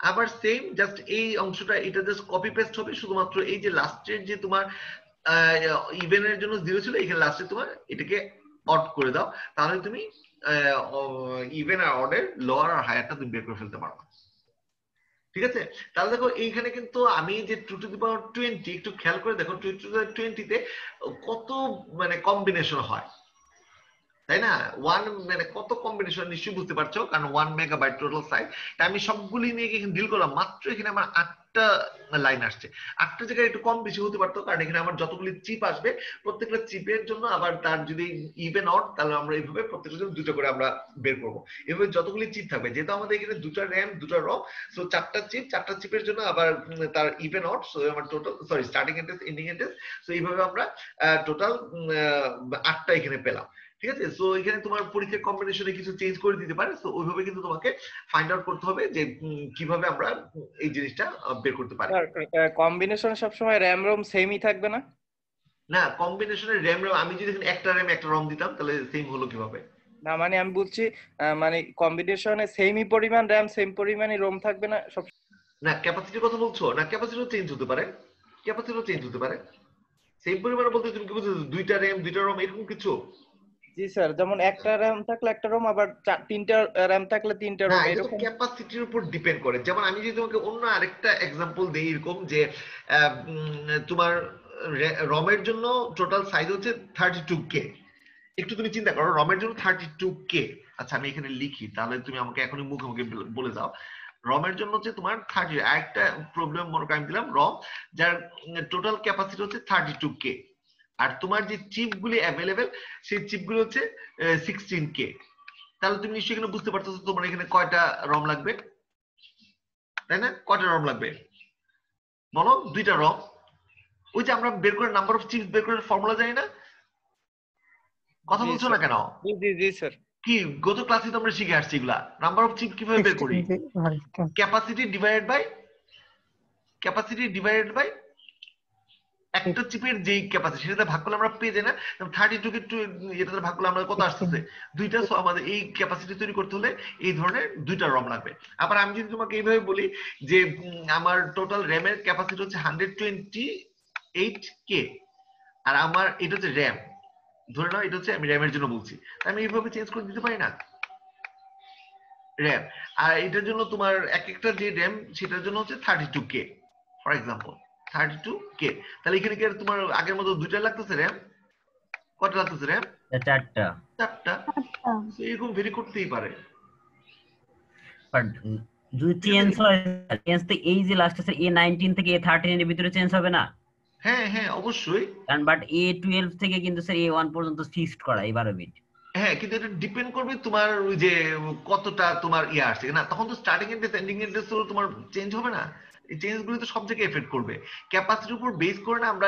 আবার সেম জাস্ট এই অংশটা এটা জাস্ট কপি পেস্ট হবে, শুধুমাত্র এই যে লাস্টের যে তোমার ইভেনের জন্য 0 ছিল, এখানে লাস্টে তোমার এটাকে অড করে দাও, তাহলে তুমি ইভেন আর অডের লোয়ার আর হায়ারটা তুমি বের করে ফেলতে পারো। ঠিক আছে, তাহলে দেখো এইখানে কিন্তু আমি যে 2 টু দি পাওয়ার 20 একটু খেয়াল করে দেখো, 2 টু দি পাওয়ার 20 তে কত মানে কম্বিনেশন হয়, তাই না? মানে কত কম্বিনেশন নিশ্চয়ই বুঝতে পারছো, কারণ 1 মেগাবাইট টোটাল সাইজ। আমি সবগুলি নিয়ে এখানে ডিল করলাম, মাত্র এখানে আমার 8টা লাইন আসছে। 8টা জায়গায় একটু কম বেশি হতে পারতো, কারণ এখানে আমার যতগুলি চিপ আসবে প্রত্যেকটা চিপের জন্য আবার তার যদি ইভেন অড, তাহলে আমরা এইভাবে প্রত্যেকটার জন্য দুটো করে আমরা বের করবো। এভাবে যতগুলি চিপ থাকবে, যেহেতু আমাদের এখানে 2টা র্যাম 2টা রম, সো 4টা চিপের জন্য আবার তার ইভেন অড, সো আমার total sorry starting address ending address, so এইভাবে আমরা টোটাল 8টা এখানে পেলাম। ঠিক আছে, সো এখানে তোমার পরীক্ষার কম্বিনেশনে কিছু চেঞ্জ করে দিতে পারে, সো ওইভাবে কিন্তু তোমাকে ফাইন্ড আউট করতে হবে যে কিভাবে আমরা এই জিনিসটা বের করতে পারি। কম্বিনেশন সব সময় র‍্যাম রম সেমই থাকবে না? না, কম্বিনেশনের র্যাম আমি যদি এখানে একটা র্যাম একটা রম দিতাম, তাহলে সেম হলো কিভাবে? না মানে আমি বলছি মানে কম্বিনেশনে সেমই পরিমাণ র‍্যাম সেম পরিমাণই রম থাকবে না সব? না, ক্যাপাসিটির কথা বলছো? না, ক্যাপাসিটিও চেঞ্জ হতে পারে, ক্যাপাসিটিও চেঞ্জ হতে পারে। সেম পরিমাণ বলতে তুমি কি বুঝছো 2টা র্যাম 2টা রম এরকম কিছু? জি স্যার, যেমন একটা র‍্যাম থাকলে একটা রম, আবার 3টা র‍্যাম থাকলে 3টা না, রম, এটা তো এরকম? ক্যাপাসিটির উপর ডিপেন্ড করে। যেমন আমি যদি তোমাকে অন্য আরেকটা एग्जांपल দেই, এরকম যে তোমার রমের জন্য টোটাল সাইজ হচ্ছে 32k। একটু তুমি চিন্তা করো, রমের জন্য 32k। আচ্ছা আমি এখানে লিখি, তাহলে তুমি আমাকে এখনই মুখে মুখে বলে দাও। রমের জন্য হচ্ছে তোমার 30, আরেকটা প্রবলেম মনে করি আমি দিলাম রম, যার টোটাল ক্যাপাসিটি হচ্ছে 32k, আর তোমার যে চিপগুলি অ্যাভেলেবেল সেই চিপগুলো হচ্ছে 16k। তাহলে তুমি নিশ্চয়ই এখানে বুঝতে পারতেছো তোমার এখানে কয়টা রম লাগবে, তাই না? কয়টা রম লাগবে বলো? 2টা রম। ওই যে আমরা বের করে নাম্বার অফ চিপস বের করে ফর্মুলা জানি না, কথা বলছো না কেন? জি জি জি স্যার। কি গত ক্লাসে তো আমরা শিখে আসছি এগুলা, নাম্বার অফ চিপ কিভাবে বের করি? ক্যাপাসিটি ডিভাইডেড বাই একটা চিপের যেই ক্যাপাসিটি সেটাতে ভাগ করলে আমরা পেয়ে যাই না, 32 কে এটাতে ভাগ করলে আমরা কত আসতেছে 2টা। সো আমাদের এই ক্যাপাসিটি তৈরি করতে হলে এই ধরনের 2টা রম লাগবে। আবার আমি যদি তোমাকে এইভাবে বলি যে আমার টোটাল র্যামের ক্যাপাসিটি হচ্ছে 128k, আর আমার এটা হচ্ছে র্যাম, ধরে নাও এটা হচ্ছে আমি র্যামের জন্য বলছি, আমি এইভাবে চেঞ্জ করে দিতে পারি না র্যাম? আর এটার জন্য তোমার এক একটা যে র্যাম সেটার জন্য হচ্ছে 32k ফর এক্সাম্পল। 32K। তাহলে এখানে কি আর তোমার আগের মতো দুইটা লাগতেছে র্যাম? কয়টা লাগতেছে র্যাম? 4টা। 4টা। এরকম ভেরি করতেই পারে। বাট যদি চেঞ্জ হয়, চেঞ্জ তো এই যে লাস্ট আছে A19 থেকে A13 এর ভিতরে চেঞ্জ হবে না? হ্যাঁ হ্যাঁ অবশ্যই। কারণ বাট A12 থেকে কিন্তু স্যার A1 পর্যন্ত ফিক্সড করা এই 12 বিট। হ্যাঁ, কিন্তু এটা ডিপেন্ড করবে তোমার ওই যে কতটা তোমার ইয়ে আসছে না, তখন তো স্টার্টিং এড্রেস এন্ডিং এড্রেস তো তোমার চেঞ্জ হবে না। এই চেঞ্জ গুলো তো সব জায়গায় এফেক্ট করবে। ক্যাপাসিটির উপর বেস করে না আমরা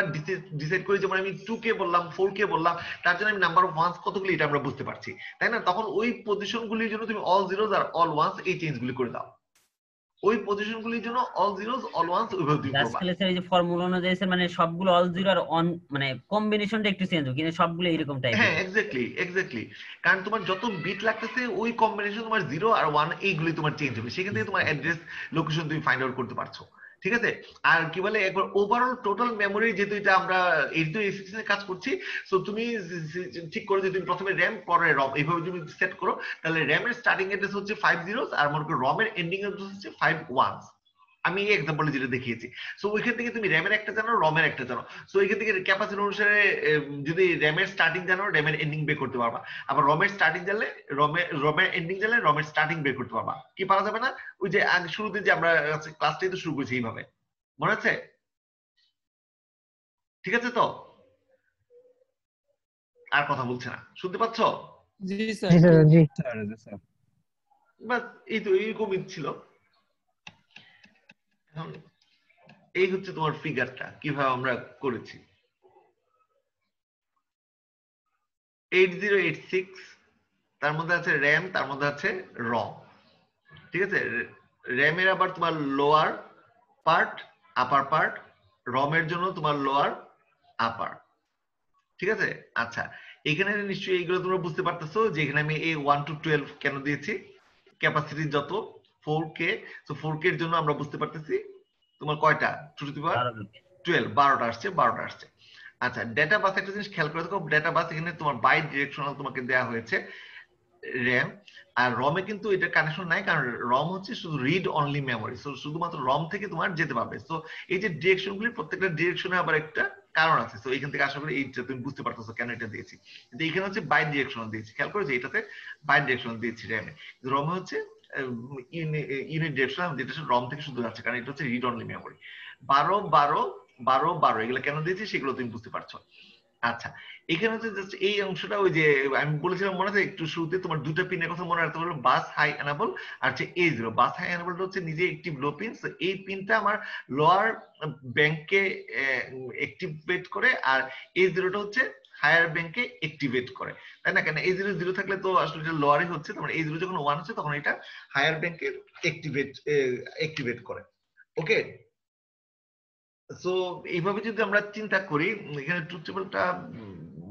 ডিসাইড করি, যেমন আমি 2K বললাম 4K বললাম, তার জন্য আমি নাম্বার অফ ওয়ান্স কতগুলো এটা আমরা বুঝতে পারছি, তাই না? তখন ওই পজিশন গুলির জন্য তুমি অল জিরোজ আর অল ওয়ান্স এই চেঞ্জ গুলি করে দাও। ওই পজিশন গুলির জন্য অল জিরোজ অল ওয়ান্স ওইভাবে তুমি করবা। আজকাল স্যার এই যে ফর্মুলা অনুযায়ী স্যার মানে সবগুলো অল জিরো আর অন মানে কম্বিনেশনটা একটু চেঞ্জ হবে, কিন্তু সবগুলো এরকম টাইপের। হ্যাঁ এক্স্যাক্টলি কারণ তোমার যত বিট লাগতেছে ওই কম্বিনেশন তোমার 0 আর 1 এইগুলি তোমার চেঞ্জ হবে, সেখান থেকে তোমার অ্যাড্রেস লোকেশন তুমি ফাইন্ড আউট করতে পারছো। ঠিক আছে? আর কি বলে একবার ওভারঅল টোটাল মেমোরি যেহেতু এটা আমরা 8286 এ কাজ করছি, সো তুমি ঠিক করে যে তুমি প্রথমে র‍্যাম পরে রম এইভাবে তুমি সেট করো, তাহলে র‍্যামের স্টার্টিং অ্যাড্রেস হচ্ছে 50 আর মনে করো রমের এন্ডিং অ্যাড্রেস হচ্ছে 51। আমি এই এক্সাম্পলে যেটা দেখিয়েছি, সো ওইখান থেকে তুমি র‍্যামের একটা জানো, রমের একটা জানো, সো ওইখান থেকে ক্যাপাসিটি অনুসারে যদি র‍্যামের স্টার্টিং জানো র‍্যামের এন্ডিং বের করতে পারবা, আবার রমের স্টার্টিং জানলে রমের এন্ডিং জানলে রমের স্টার্টিং বের করতে পারবা। কি পারা যাবে না? ওই যে শুরুতে যে আমরা ক্লাসটাই তো শুরু করেছি এইভাবে, মনে আছে? ঠিক আছে তো? আর কথা বলছে না, শুনতে পাচ্ছ? জি জি স্যার স্যার, জি স্যার। বাস এই তো এইরকমই ছিল। এখন এই হচ্ছে তোমার ফিগারটা কিভাবে আমরা করেছি। 8086 তার মধ্যে আছে র্যাম, তার মধ্যে আছে রম। ঠিক আছে? র্যামের আবার তোমার লোয়ার পার্ট আপার পার্ট, রমের জন্য তোমার লোয়ার আপার। ঠিক আছে? আচ্ছা, এখানে নিশ্চয়ই এইগুলো তোমরা বুঝতে পারতেছো যে এখানে আমি এই 1 to 12 কেন দিয়েছি। ক্যাপাসিটি যত 4K, সো 4K এর জন্য আমরা বুঝতে পারতেছি তোমার কয়টা 2 to the power 12 12টা আসছে 12টা আসছে। আচ্ছা, ডেটা বাস একটা জিনিস খেয়াল করে দেখো, ডেটা বাস এখানে তোমার বাই ডিরেকশনাল তোমাকে দেওয়া হয়েছে র‍্যাম, আর রমে কিন্তু এটা কানেকশন নাই, কারণ রম হচ্ছে শুধু রিড অনলি মেমোরি, সো শুধুমাত্র রম থেকে তোমার যেতে পারবে। সো এই যে ডিরেকশনগুলি প্রত্যেকটা ডিরেকশনে আবার একটা কারণ আছে, সো এখান থেকে আশা করি এইটা তুমি বুঝতে পারতেছো কেন এটা দিয়েছি। কিন্তু এখানে হচ্ছে বাই ডিরেকশনাল দিয়েছি, খেয়াল করেছো এটাতে বাই ডিরেকশনাল দিয়েছি র‍্যামে, রমে হচ্ছে ইউনিট ডিরেকশনাল, যেটা রম থেকে শুধু যাচ্ছে, কারণ এটা হচ্ছে রিড অনলি মেমোরি। 12 12 12 12 এগুলো কেন দিয়েছি সেগুলো তুমি বুঝতে পারছো। আচ্ছা, এখানে হচ্ছে জাস্ট এই অংশটা ওই যে আমি বলেছিলাম মনে আছে একটু শুরুতে, তোমার দুটো পিনের কথা মনে রাখতে পারবে, বাস হাই এনাবল আর হচ্ছে A0। বাস হাই এনাবলটা হচ্ছে নিজে একটিভ লো পিন, এই পিনটা আমার লোয়ার ব্যাংকে অ্যাক্টিভেট করে, আর A0টা হচ্ছে হায়ার ব্যাংকে অ্যাক্টিভেট করে, তাই না? কেন A0 0 থাকলে তো আসলে এটা লোয়ারই হচ্ছে, তার A0 যখন 1 হচ্ছে তখন এটা হায়ার ব্যাংকে অ্যাক্টিভেট করে। ওকে, সো এইভাবে যদি আমরা চিন্তা করি, এখানে ট্রুথ টেবিলটা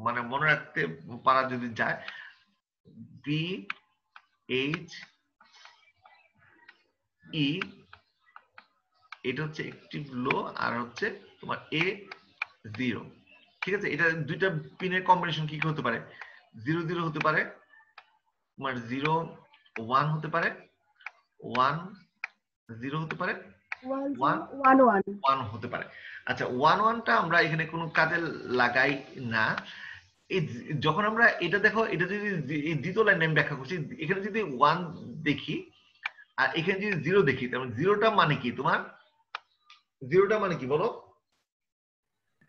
মানে মনে রাখতে পারা যদি যায়, BHE এটা হচ্ছে অ্যাক্টিভ লো আর হচ্ছে তোমার A0। ঠিক আছে? এটা দুইটা পিনের কম্বিনেশন কি কি হতে পারে? 0 0 হতে পারে, তোমার 0 1 হতে পারে, 1 0 হতে পারে, 1 1 হতে পারে। আচ্ছা, 1 1টা আমরা এখানে কোনো কাজে লাগাই না। এই যখন আমরা এটা দেখো, এটা যদি এই দ্বিতীয় লাইনে আমি ব্যাখ্যা করছি, এখানে যদি 1 দেখি আর এখানে যদি 0 দেখি, তাহলে 0টা মানে কি তোমার? 0টা মানে কি বলো?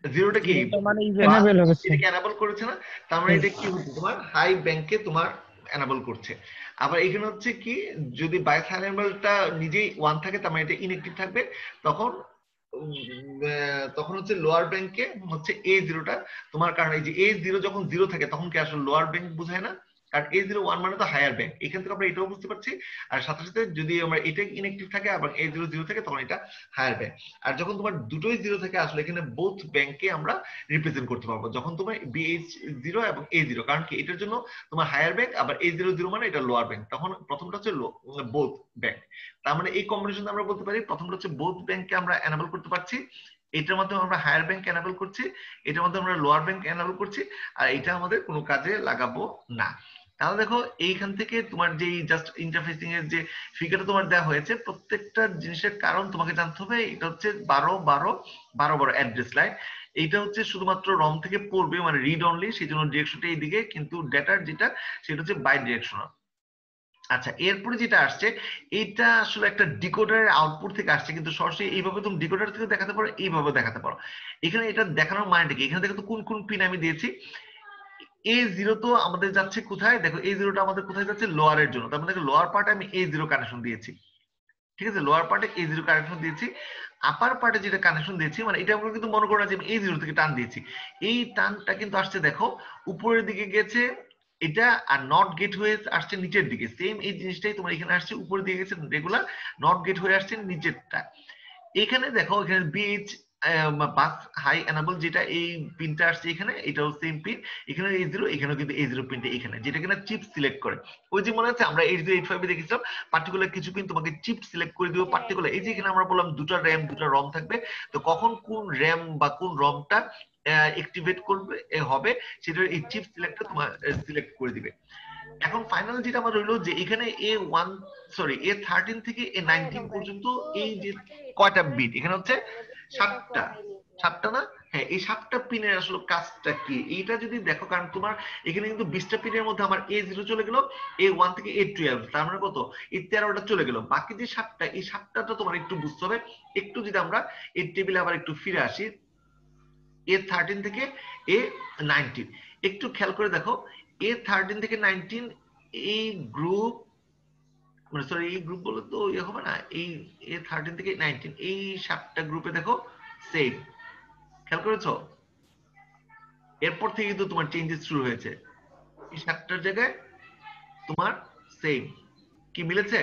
0টা কি মানে এনেবল হবে স্যার। এটাকে এনাবল করেছে না, তার মানে এটা কি হচ্ছে তোমার হাই ব্যাংকে তোমার এনাবল করছে। আবার এখানে হচ্ছে কি, যদি বাইস এনাবলটা নিজেই 1 থাকে তার মানে এটা ইনঅ্যাক্টিভ থাকবে, তখন হচ্ছে লোয়ার ব্যাংকে হচ্ছে A0টা তোমার, কারণ এই যে A0 যখন 0 থাকে তখন কি আসলে লোয়ার ব্যাংক বোঝায় না, কারণ A0 1 মানে তো হায়ার ব্যাংক, এখান থেকে আমরা এটাও বুঝতে পারছি। আর সাথে সাথে যদি আমরা এটা ইনঅ্যাক্টিভ থাকে আবার A0 0 থাকে তখন এটা হায়ার ব্যাংক। আর যখন তোমার দুটোই 0 থাকে আসলে এখানে বোথ ব্যাংকে আমরা রিপ্রেজেন্ট করতে পারবো, যখন তোমার BH0 এবং A0, কারণ কি এটার জন্য তোমার হায়ার ব্যাংক আবার A0 0 মানে এটা লোয়ার ব্যাংক, তখন প্রথমটা হচ্ছে বোথ ব্যাংক। তার মানে এই কম্বিনেশন আমরা বলতে পারি প্রথমটা হচ্ছে বোথ ব্যাংকে আমরা এনাবল করতে পারছি, এটার মাধ্যমে আমরা হায়ার ব্যাংক এনাবল করছি, এটার মাধ্যমে আমরা লোয়ার ব্যাংক এনাবল করছি, আর এটা আমাদের কোনো কাজে লাগাবো না। তাহলে দেখো এইখান থেকে তোমার যে জাস্ট ইন্টারফেসিং এর যে ফিগারটা তোমার দেওয়া হয়েছে, প্রত্যেকটা জিনিসের কারণ তোমাকে জানতে হবে। এটা হচ্ছে 12 অ্যাড্রেস লাইন। এইটা হচ্ছে শুধুমাত্র রম থেকে পড়বে, মানে রিড অনলি, সেই জন্য ডিরেকশনটা এইদিকে, কিন্তু ডেটার যেটা সেটা হচ্ছে বাই ডিরেকশনাল। আচ্ছা, এরপরে যেটা আসছে এটা আসলে একটা ডিকোডারের আউটপুট থেকে আসছে, কিন্তু সরাসরি এইভাবে তুমি ডিকোডার থেকে দেখাতে পারো, এইভাবে দেখাতে পারো। এখানে এটা দেখানোর মানেটা কি? এখানে দেখো তো কোন কোন পিন আমি দিয়েছি। A0 তো আমাদের যাচ্ছে কোথায়, দেখো A0টা আমাদের কোথায় যাচ্ছে, লোয়ারের জন্য। তার মানে লোয়ার পার্টে আমি A0 কানেকশন দিয়েছি, ঠিক আছে, লোয়ার পার্টে A0 কানেকশন দিয়েছি। আপার পার্টে যেটা কানেকশন দিয়েছি, মানে এটা আমরা কিন্তু মনে করো না যে আমি A0 থেকে টান দিয়েছি, এই টানটা কিন্তু আসছে দেখো উপরের দিকে গেছে এটা, আর নট গেট হয়ে আসছে নিচের দিকে। সেম এই জিনিসটাই তোমার এখানে আসছে, উপরের দিকে গেছে রেগুলার, নট গেট হয়ে আসছে নিচেরটা। এখানে দেখো এখানে বিএইচ বাস হাই এনাবল যেটা এই পিনটা আসছে এখানে, এটাও সেম পিন। এখানে A0, এখানেও কিন্তু A0 পিনটা এখানে, যেটা কিনা চিপ সিলেক্ট করে। ওই যে মনে আছে আমরা 8085 এ দেখেছিলাম পার্টিকুলার কিছু পিন তোমাকে চিপ সিলেক্ট করে দিও পার্টিকুলার। এই যে এখানে আমরা বললাম দুটো র‍্যাম দুটো রম থাকবে, তো কখন কোন র‍্যাম বা কোন রমটা অ্যাক্টিভেট করবে হবে সেটা এই চিপ সিলেক্টটা তোমার সিলেক্ট করে দিবে। এখন ফাইনাল যেটা আমার রইলো যে এখানে A13 থেকে A19 পর্যন্ত এই যে কয়টা বিট, এখানে হচ্ছে 7টা না? হ্যাঁ, এই 7টা পিনের আসলে কাজটা কি এইটা যদি দেখো, কারণ তোমার এখানে কিন্তু 20টা পিনের মধ্যে আমার A0 চলে গেল, A1 থেকে A12, তার মানে কত, এই 13টা চলে গেল। বাকি যে 7টা, এই 7টা তো তোমার একটু বুঝতে হবে। একটু যদি আমরা এর টেবিলে আবার একটু ফিরে আসি, A13 থেকে A19 একটু খেয়াল করে দেখো। A13 থেকে 19 এই গ্রুপ, মানে সরি এই গ্রুপ বলে তো ইয়ে হবে না, এই A13 থেকে 19 এই 7টা গ্রুপে দেখো সেম, খেয়াল করেছো? এরপর থেকে কিন্তু তোমার চেঞ্জেস শুরু হয়েছে, এই 7টার জায়গায় তোমার সেম। কি মিলেছে?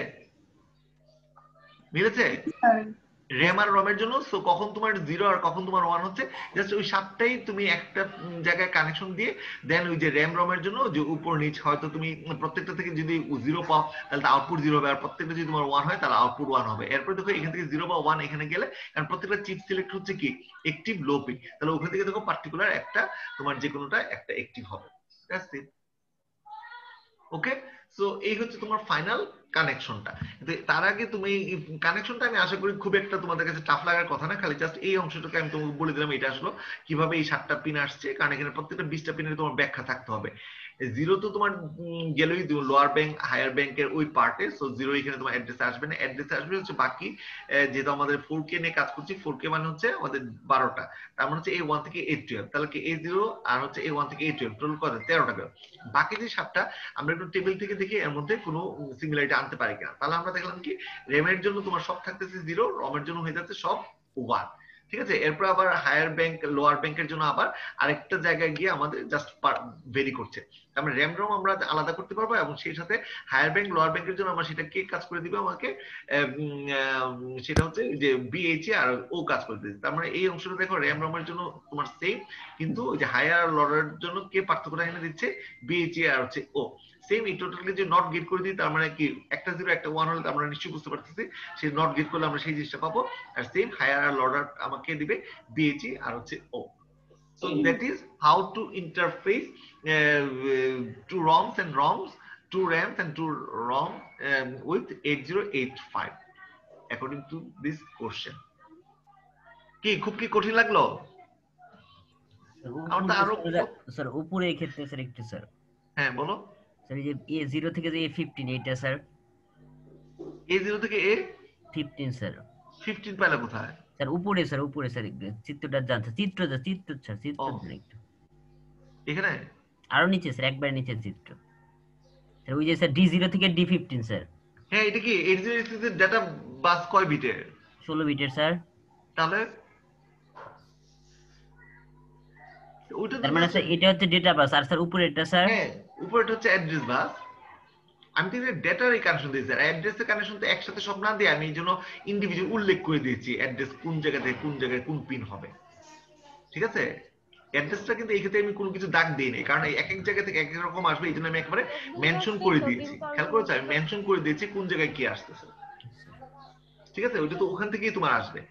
মিলেছে র্যাম আর রমের জন্য। সো কখন তোমার 0 আর কখন তোমার 1 হচ্ছে, জাস্ট ওই 7টাই তুমি একটা জায়গায় কানেকশন দিয়ে দেন ওই যে র্যাম রমের জন্য যে উপর নিচ, হয়তো তুমি প্রত্যেকটা থেকে যদি 0 পাও তাহলে আউটপুট 0 হবে, আর প্রত্যেকটা যদি তোমার 1 হয় তাহলে আউটপুট 1 হবে। এরপর দেখো এখান থেকে 0 বা 1 এখানে গেলে, কারণ প্রত্যেকটা চিপ সিলেক্ট হচ্ছে কি অ্যাক্টিভ লো পিন, তাহলে ওখান থেকে দেখো পার্টিকুলার একটা তোমার যে কোনোটা একটা অ্যাক্টিভ হবে। That's it. ওকে, সো এই হচ্ছে তোমার ফাইনাল কানেকশনটা। তার আগে তুমি কানেকশনটা আমি আশা করি খুব একটা তোমাদের কাছে টাফ লাগার কথা না, খালি জাস্ট এই অংশটাকে আমি তোমাকে বলে দিলাম এটা আসলো কিভাবে এই 7টা পিন আসছে, কারণ এখানে প্রত্যেকটা 20টা পিনের তোমার ব্যাখ্যা থাকতে হবে। 0 তো তোমার গেলেই লোয়ার ব্যাংক হায়ার ব্যাংকের ওই পার্টে, সো 0 এখানে তোমার অ্যাড্রেসে আসবে না, অ্যাড্রেসে আসবে হচ্ছে বাকি, যেহেতু আমাদের 4K নিয়ে কাজ করছি, 4K মানে হচ্ছে আমাদের 12টা, তার মানে হচ্ছে A1 থেকে A12, তাহলে কি A0 আর হচ্ছে A1 থেকে A12 টোটাল কত, 13টা গেল। বাকি যে 7টা আমরা একটু টেবিল থেকে দেখি এর মধ্যে কোনো সিমিলারিটি আনতে পারি কিনা। তাহলে আমরা দেখলাম কি র্যামের জন্য তোমার সব থাকতেছে 0, রমের জন্য হয়ে যাচ্ছে সব 1, ঠিক আছে। এরপর আবার হায়ার ব্যাংক লোয়ার ব্যাংকের জন্য আবার আরেকটা জায়গায় গিয়ে আমাদের জাস্ট ভেরি করছে, আমরা র্যাম রম আমরা আলাদা করতে পারবো, এবং সেই সাথে হায়ার ব্যাংক লোয়ার ব্যাংকের জন্য আমরা সেটা কে কাজ করে দিবে আমাকে, সেটা হচ্ছে যে বিএইচএ আর ও কাজ করে দিবে। তার মানে এই অংশটা দেখো র্যাম রমের জন্য তোমার সেম, কিন্তু ওই যে হায়ার লোয়ারের জন্য কে পার্থক্যটা এনে দিচ্ছে, বিএইচএ আর হচ্ছে ও সেম। এই টোটালি যে নট গেট করে দিই, তার মানে কি একটা 0 একটা 1 হলে আমরা নিশ্চয়ই বুঝতে পারতেছি সেই নট গেট করলে আমরা সেই জিনিসটা পাবো। আর সেম হায়ার আর লোয়ার আমাকে দিবে বিএইচএ আর হচ্ছে ও। So that is how to interface two ROMs and ROMs, two RAMs and two ROM with 8085 according to this question. কি খুব কি কঠিন লাগলো? স্যার উপরে এই ক্ষেত্রে স্যার একটু স্যার, হ্যাঁ বলো স্যার এই যে A0 থেকে যে A15 এটা স্যার, A0 থেকে A15 স্যার, 15 পেলে কোথায় স্যার? উপরে স্যার, উপরে স্যার, চিত্রটা জানতে, চিত্র স্যার, চিত্র একটু এখানে আরো নিচে স্যার, একবার নিচে চিত্র স্যার, ওই যে স্যার D0 থেকে D15 স্যার। হ্যাঁ, এটা কি 8086 এর ডাটা বাস কয় বিটের? 16 বিটের স্যার। তাহলে ওটা তার মানে স্যার এটা হচ্ছে ডেটা বাস, আর স্যার উপরে এটা স্যার, হ্যাঁ উপরেটা হচ্ছে অ্যাড্রেস বাস। আমি তো ডেটার কানেকশন দিয়েছি, স্যার অ্যাড্রেসের কানেকশন তো একসাথে সব না দিয়ে আমি এই জন্য ইন্ডিভিজুয়াল উল্লেখ করে দিয়েছি অ্যাড্রেস কোন জায়গা থেকে কোন জায়গায় কোন পিন হবে, ঠিক আছে। অ্যাড্রেসটা কিন্তু এই ক্ষেত্রে আমি কোনো কিছু দাগ দিই নাই, কারণ এক এক জায়গা থেকে এক এক রকম আসবে, এই জন্য আমি একেবারে মেনশন করে দিয়েছি। খেয়াল করেছো, আমি মেনশন করে দিয়েছি কোন জায়গায় কি আসতেছে, ঠিক আছে। ওইটা তো ওখান থেকেই তোমার আসবে,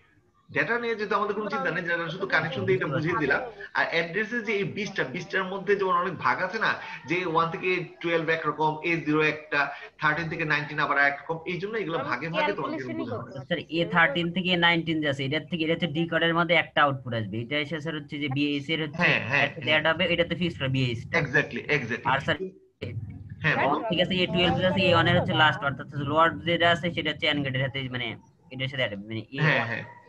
ডেটা নিয়ে যেহেতু আমাদের কোনো চিন্তা নেই, যারা শুধু কানেকশন দিয়ে এটা বুঝিয়ে দিলাম। আর অ্যাড্রেসের যে এই 20টার মধ্যে যেমন অনেক ভাগ আছে না, যে 1 থেকে 12 একরকম, A0 একটা, 13 থেকে 19 আবার একরকম, এই জন্য এগুলো ভাগে ভাগে তোমাকে বোঝানো হয়। স্যার A13 থেকে A19 যে আছে, এটার থেকে এটা হচ্ছে ডি কোডের মধ্যে একটা আউটপুট আসবে, এটা এসে স্যার হচ্ছে যে বিএস এর হচ্ছে অ্যাড হবে, এটাতে ফিক্স করে বিএস টা। এক্স্যাক্টলি আর স্যার হ্যাঁ বলো। ঠিক আছে, A12 যে আছে A1 এর হচ্ছে লাস্ট, অর্থাৎ লোয়ার যেটা আছে সেটা হচ্ছে এন্ড গেটের সাথে, মানে এটার সাথে অ্যাড হবে, মানে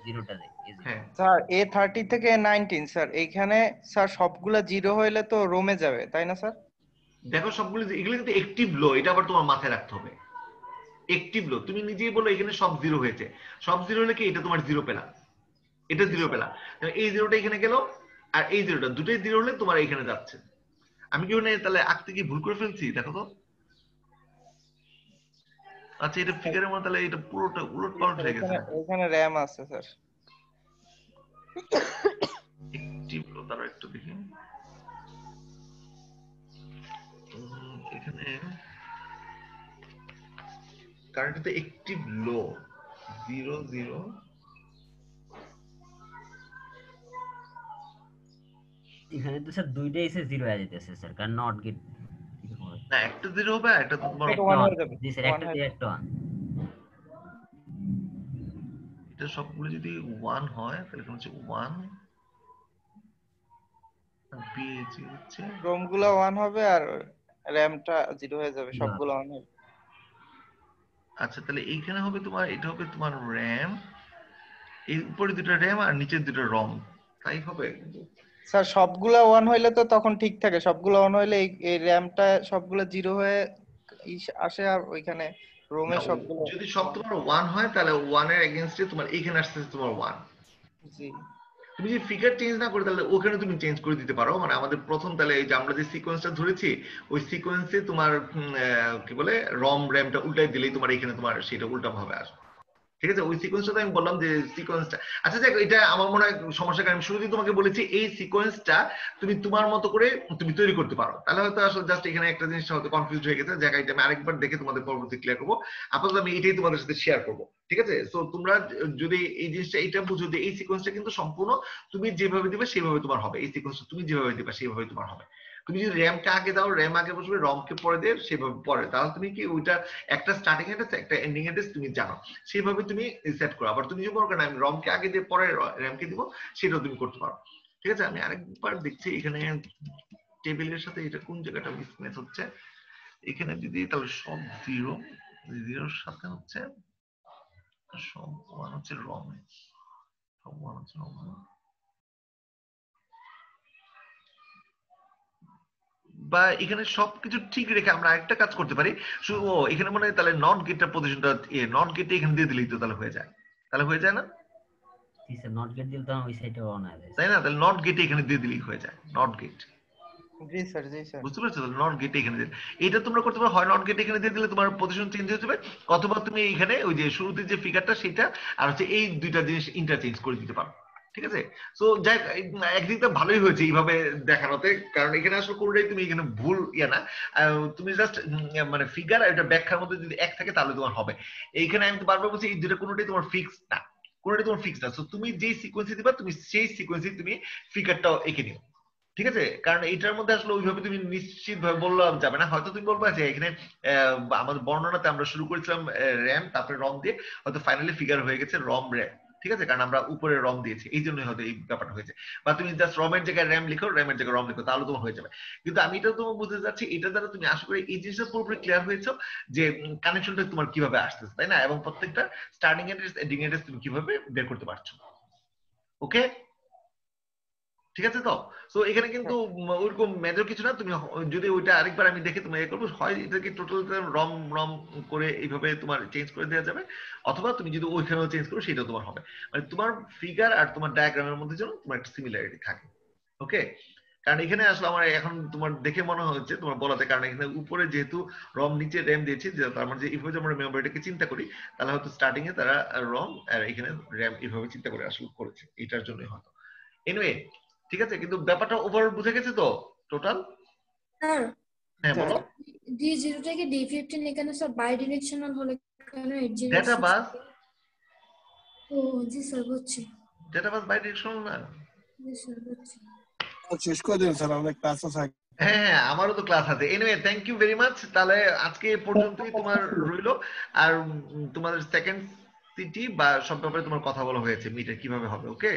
A0টাতে। হ্যাঁ স্যার A30 থেকে A19 স্যার এইখানে স্যার সবগুলা 0 হইলে তো রোমে যাবে, তাই না স্যার? দেখো সবগুলো এগুলো কিন্তু একটিভ লো, এটা আবার তোমার মাথায় রাখতে হবে। একটিভ লো, তুমি নিজেই বলো এখানে সব 0 হয়েছে, সব 0 হলে কি এটা তোমার 0 পেলা, এটা 0 পেলা, এই 0টা এখানে গেল, আর এই 0টা দুটোই 0 হলে তোমার এখানে যাচ্ছে। আমি কি ওখানে তাহলে আঁকতে কি ভুল করে ফেলছি দেখো তো? আচ্ছা এটা ফিগারের মধ্যে তাহলে এটা পুরোটা উলট পালট হয়ে গেছে। এখানে র‍্যাম আছে স্যার। একটিভ লো, তারা একটু দেখি এখানে কারণ এটা একটিভ লো 0 0 এখানে তো স্যার দুইটাই এসে 0 হয়ে যেতেছে স্যার, কারণ নট গেট না, একটা 0 হবে আর একটা তোমার এটা 1 হয়ে যাবে। জি স্যার, একটা 0 একটা 1। এটা সবগুলো যদি 1 হয় তাহলে এটা হচ্ছে 1 BH হচ্ছে রোমগুলো 1 হবে আর র‍্যামটা 0 হয়ে যাবে, সবগুলো 1 হবে। আচ্ছা তাহলে এইখানে হবে তোমার, এটা হবে তোমার র‍্যাম, এই উপরে দুটো র‍্যাম আর নিচের দুটো রম, তাই হবে। স্যার সবগুলা 1 হইলে তো তখন ঠিক থাকে, সবগুলা 1 হইলে এই র‍্যামটা সবগুলা 0 হয়ে আসে, আর ওইখানে রোমে সবগুলো যদি সব তোমার 1 হয় তাহলে 1 এর এগেইনস্টে তোমার এইখানে আসছে তোমার 1। জি তুমি যদি ফিগার চেঞ্জ না করে তাহলে ওখানে তুমি চেঞ্জ করে দিতে পারো, মানে আমাদের প্রথম তাহলে এই যে আমরা যে সিকোয়েন্সটা ধরেছি ওই সিকোয়েন্সে তোমার কি বলে রম র‍্যামটা উল্টাই দিলেই তোমার এখানে তোমার সেটা উল্টা ভাবে আসবে। ঠিক আছে, ওই সিকোয়েন্সটা আমি বললাম যে সিকোয়েন্সটা, আচ্ছা দেখ এটা আমার মনে হয় সমস্যা, কারণ আমি শুরুতেই তোমাকে বলেছি এই সিকোয়েন্সটা তুমি তোমার মতো করে তুমি তৈরি করতে পারো, তাহলে হয়তো আসলে জাস্ট এখানে একটা জিনিস হয়তো কনফিউজ হয়ে গেছে, জায়গায় আমি আরেকবার দেখে তোমাদের পরবর্তী ক্লিয়ার করবো। আপাতত আমি এটাই তোমাদের সাথে শেয়ার করবো, ঠিক আছে? সো তোমরা যদি এই জিনিসটা এটা বুঝো যে এই সিকোয়েন্সটা কিন্তু সম্পূর্ণ তুমি যেভাবে দিবে সেভাবে তোমার হবে, এই সিকোয়েন্সটা তুমি যেভাবে দিবে সেভাবে তোমার হবে। তুমি যদি র‍্যামটা আগে দাও, র‍্যাম আগে বসবে, রমকে পরে দিয়ে সেভাবে পরে, তাহলে তুমি কি ওইটা একটা স্টার্টিং অ্যাড্রেস একটা এন্ডিং অ্যাড্রেস তুমি জানো, সেভাবে তুমি সেট করো। আবার তুমি যদি মনে করো না আমি রমকে আগে দিয়ে পরে র‍্যামকে দিব, সেটাও তুমি করতে পারো। ঠিক আছে, আমি আরেকবার দেখছি এখানে টেবিলের সাথে এটা কোন জায়গাটা মিসম্যাচ হচ্ছে। এখানে যদি তাহলে সব 0 0 সাথে হচ্ছে সব 1 হচ্ছে রম, সব 1 হচ্ছে রম, বা এখানে সবকিছু ঠিক রেখে আমরা একটা কাজ করতে পারি। শুধু এখানে মনে হয় তাহলে নট গেটটা পজিশনটা নট গেটে এখানে দিয়ে দিলেই তো তাহলে হয়ে যায়, তাহলে হয়ে যায় না? জি স্যার, নট গেট দিলে তো ওই সাইডে অন হয়ে যায়, তাই না? তাহলে নট গেটে এখানে দিয়ে দিলেই হয়ে যায়, নট গেট। জি স্যার, জি স্যার। বুঝতে পারছো? নট গেটে এখানে দিয়ে এটা তোমরা করতে পারো, হয় নট গেটে এখানে দিয়ে দিলে তোমার পজিশন চেঞ্জ হয়ে যাবে, অথবা তুমি এখানে ওই যে শুরুতে যে ফিগারটা সেটা আর হচ্ছে এই দুইটা জিনিস ইন্টারচেঞ্জ করে দিতে পারো। ঠিক আছে, সো যাই একদিক থেকে ভালোই হয়েছে এইভাবে দেখানোতে, কারণ এখানে আসলে কোনোটাই তুমি এখানে ভুল ইয়ে না, তুমি জাস্ট মানে ফিগার আর এটা ব্যাখ্যার মধ্যে যদি এক থাকে তাহলে তোমার হবে। এইখানে আমি তো বারবার বলছি এই দুটো কোনোটাই তোমার ফিক্স না, কোনোটাই তোমার ফিক্স না। সো তুমি যেই সিকোয়েন্সে দিবা তুমি সেই সিকোয়েন্সে তুমি ফিগারটাও এঁকে নিও। ঠিক আছে, কারণ এটার মধ্যে আসলে ওইভাবে তুমি নিশ্চিত ভাবে বললাম যাবে না, হয়তো তুমি বলবা যে এখানে আমাদের বর্ণনাতে আমরা শুরু করেছিলাম র‍্যাম তারপরে রম দিয়ে, হয়তো ফাইনালি ফিগার হয়ে গেছে রম র‍্যাম। ঠিক আছে, কারণ আমরা উপরে রম দিয়েছি এই জন্যই হয়তো এই ব্যাপারটা হয়েছে। বা তুমি জাস্ট রমের জায়গায় র‍্যাম লিখো, র‍্যামের জায়গায় রম লিখো, তাহলে তোমার হয়ে যাবে। কিন্তু আমি এটা তোমার বুঝতে যাচ্ছি, এটা দ্বারা তুমি আশা করি এই জিনিসটা পুরোপুরি ক্লিয়ার হয়েছো যে কানেকশনটা তোমার কিভাবে আসতেছে, তাই না? এবং প্রত্যেকটা স্টার্টিং অ্যাড্রেস এন্ডিং অ্যাড্রেস তুমি কিভাবে বের করতে পারছো। ওকে, ঠিক আছে তো? সো এখানে কিন্তু ওইরকম মেজর কিছু না, তুমি যদি ওইটা আরেকবার আমি দেখে তুমি করবো, হয় এটাকে টোটাল রম রম করে এইভাবে তোমার চেঞ্জ করে দেওয়া যাবে, অথবা তুমি যদি ওইখানেও চেঞ্জ করো সেটাও তোমার হবে, মানে তোমার ফিগার আর তোমার ডায়াগ্রামের মধ্যে যেন তোমার একটা সিমিলারিটি থাকে। ওকে, কারণ এখানে আসলে আমার এখন তোমার দেখে মনে হচ্ছে তোমার বলাতে, কারণ এখানে উপরে যেহেতু রম নিচে র‍্যাম দিয়েছি, তার মানে যে এইভাবে আমরা মেমোরিটাকে চিন্তা করি তাহলে হয়তো স্টার্টিং এ তারা রম আর এখানে র‍্যাম এইভাবে চিন্তা করে আসলে করেছে, এটার জন্যই হয়তো। এনিওয়ে ঠিক আছে, কিন্তু ব্যাপারটা ওভারঅল বুঝে গেছে তো টোটাল? স্যার হ্যাঁ বলো। D0 থেকে D15 এখানে স্যার বাই ডিরেকশনাল হলে কেন 80 ডেটা বাস। ও জি স্যার বুঝছি। ডেটা বাস বাই ডিরেকশনাল না? জি স্যার বুঝছি। শেষ করে দিন স্যার, অনেক ক্লাস আছে। হ্যাঁ, আমারও তো ক্লাস আছে। Anyway, thank you very much. তাহলে আজকে এ পর্যন্তই তোমার রইলো। আর তোমাদের সেকেন্ড সিটি বা সব ব্যাপারে তোমার কথা বলা হয়েছে, মিটের কিভাবে হবে। ওকে।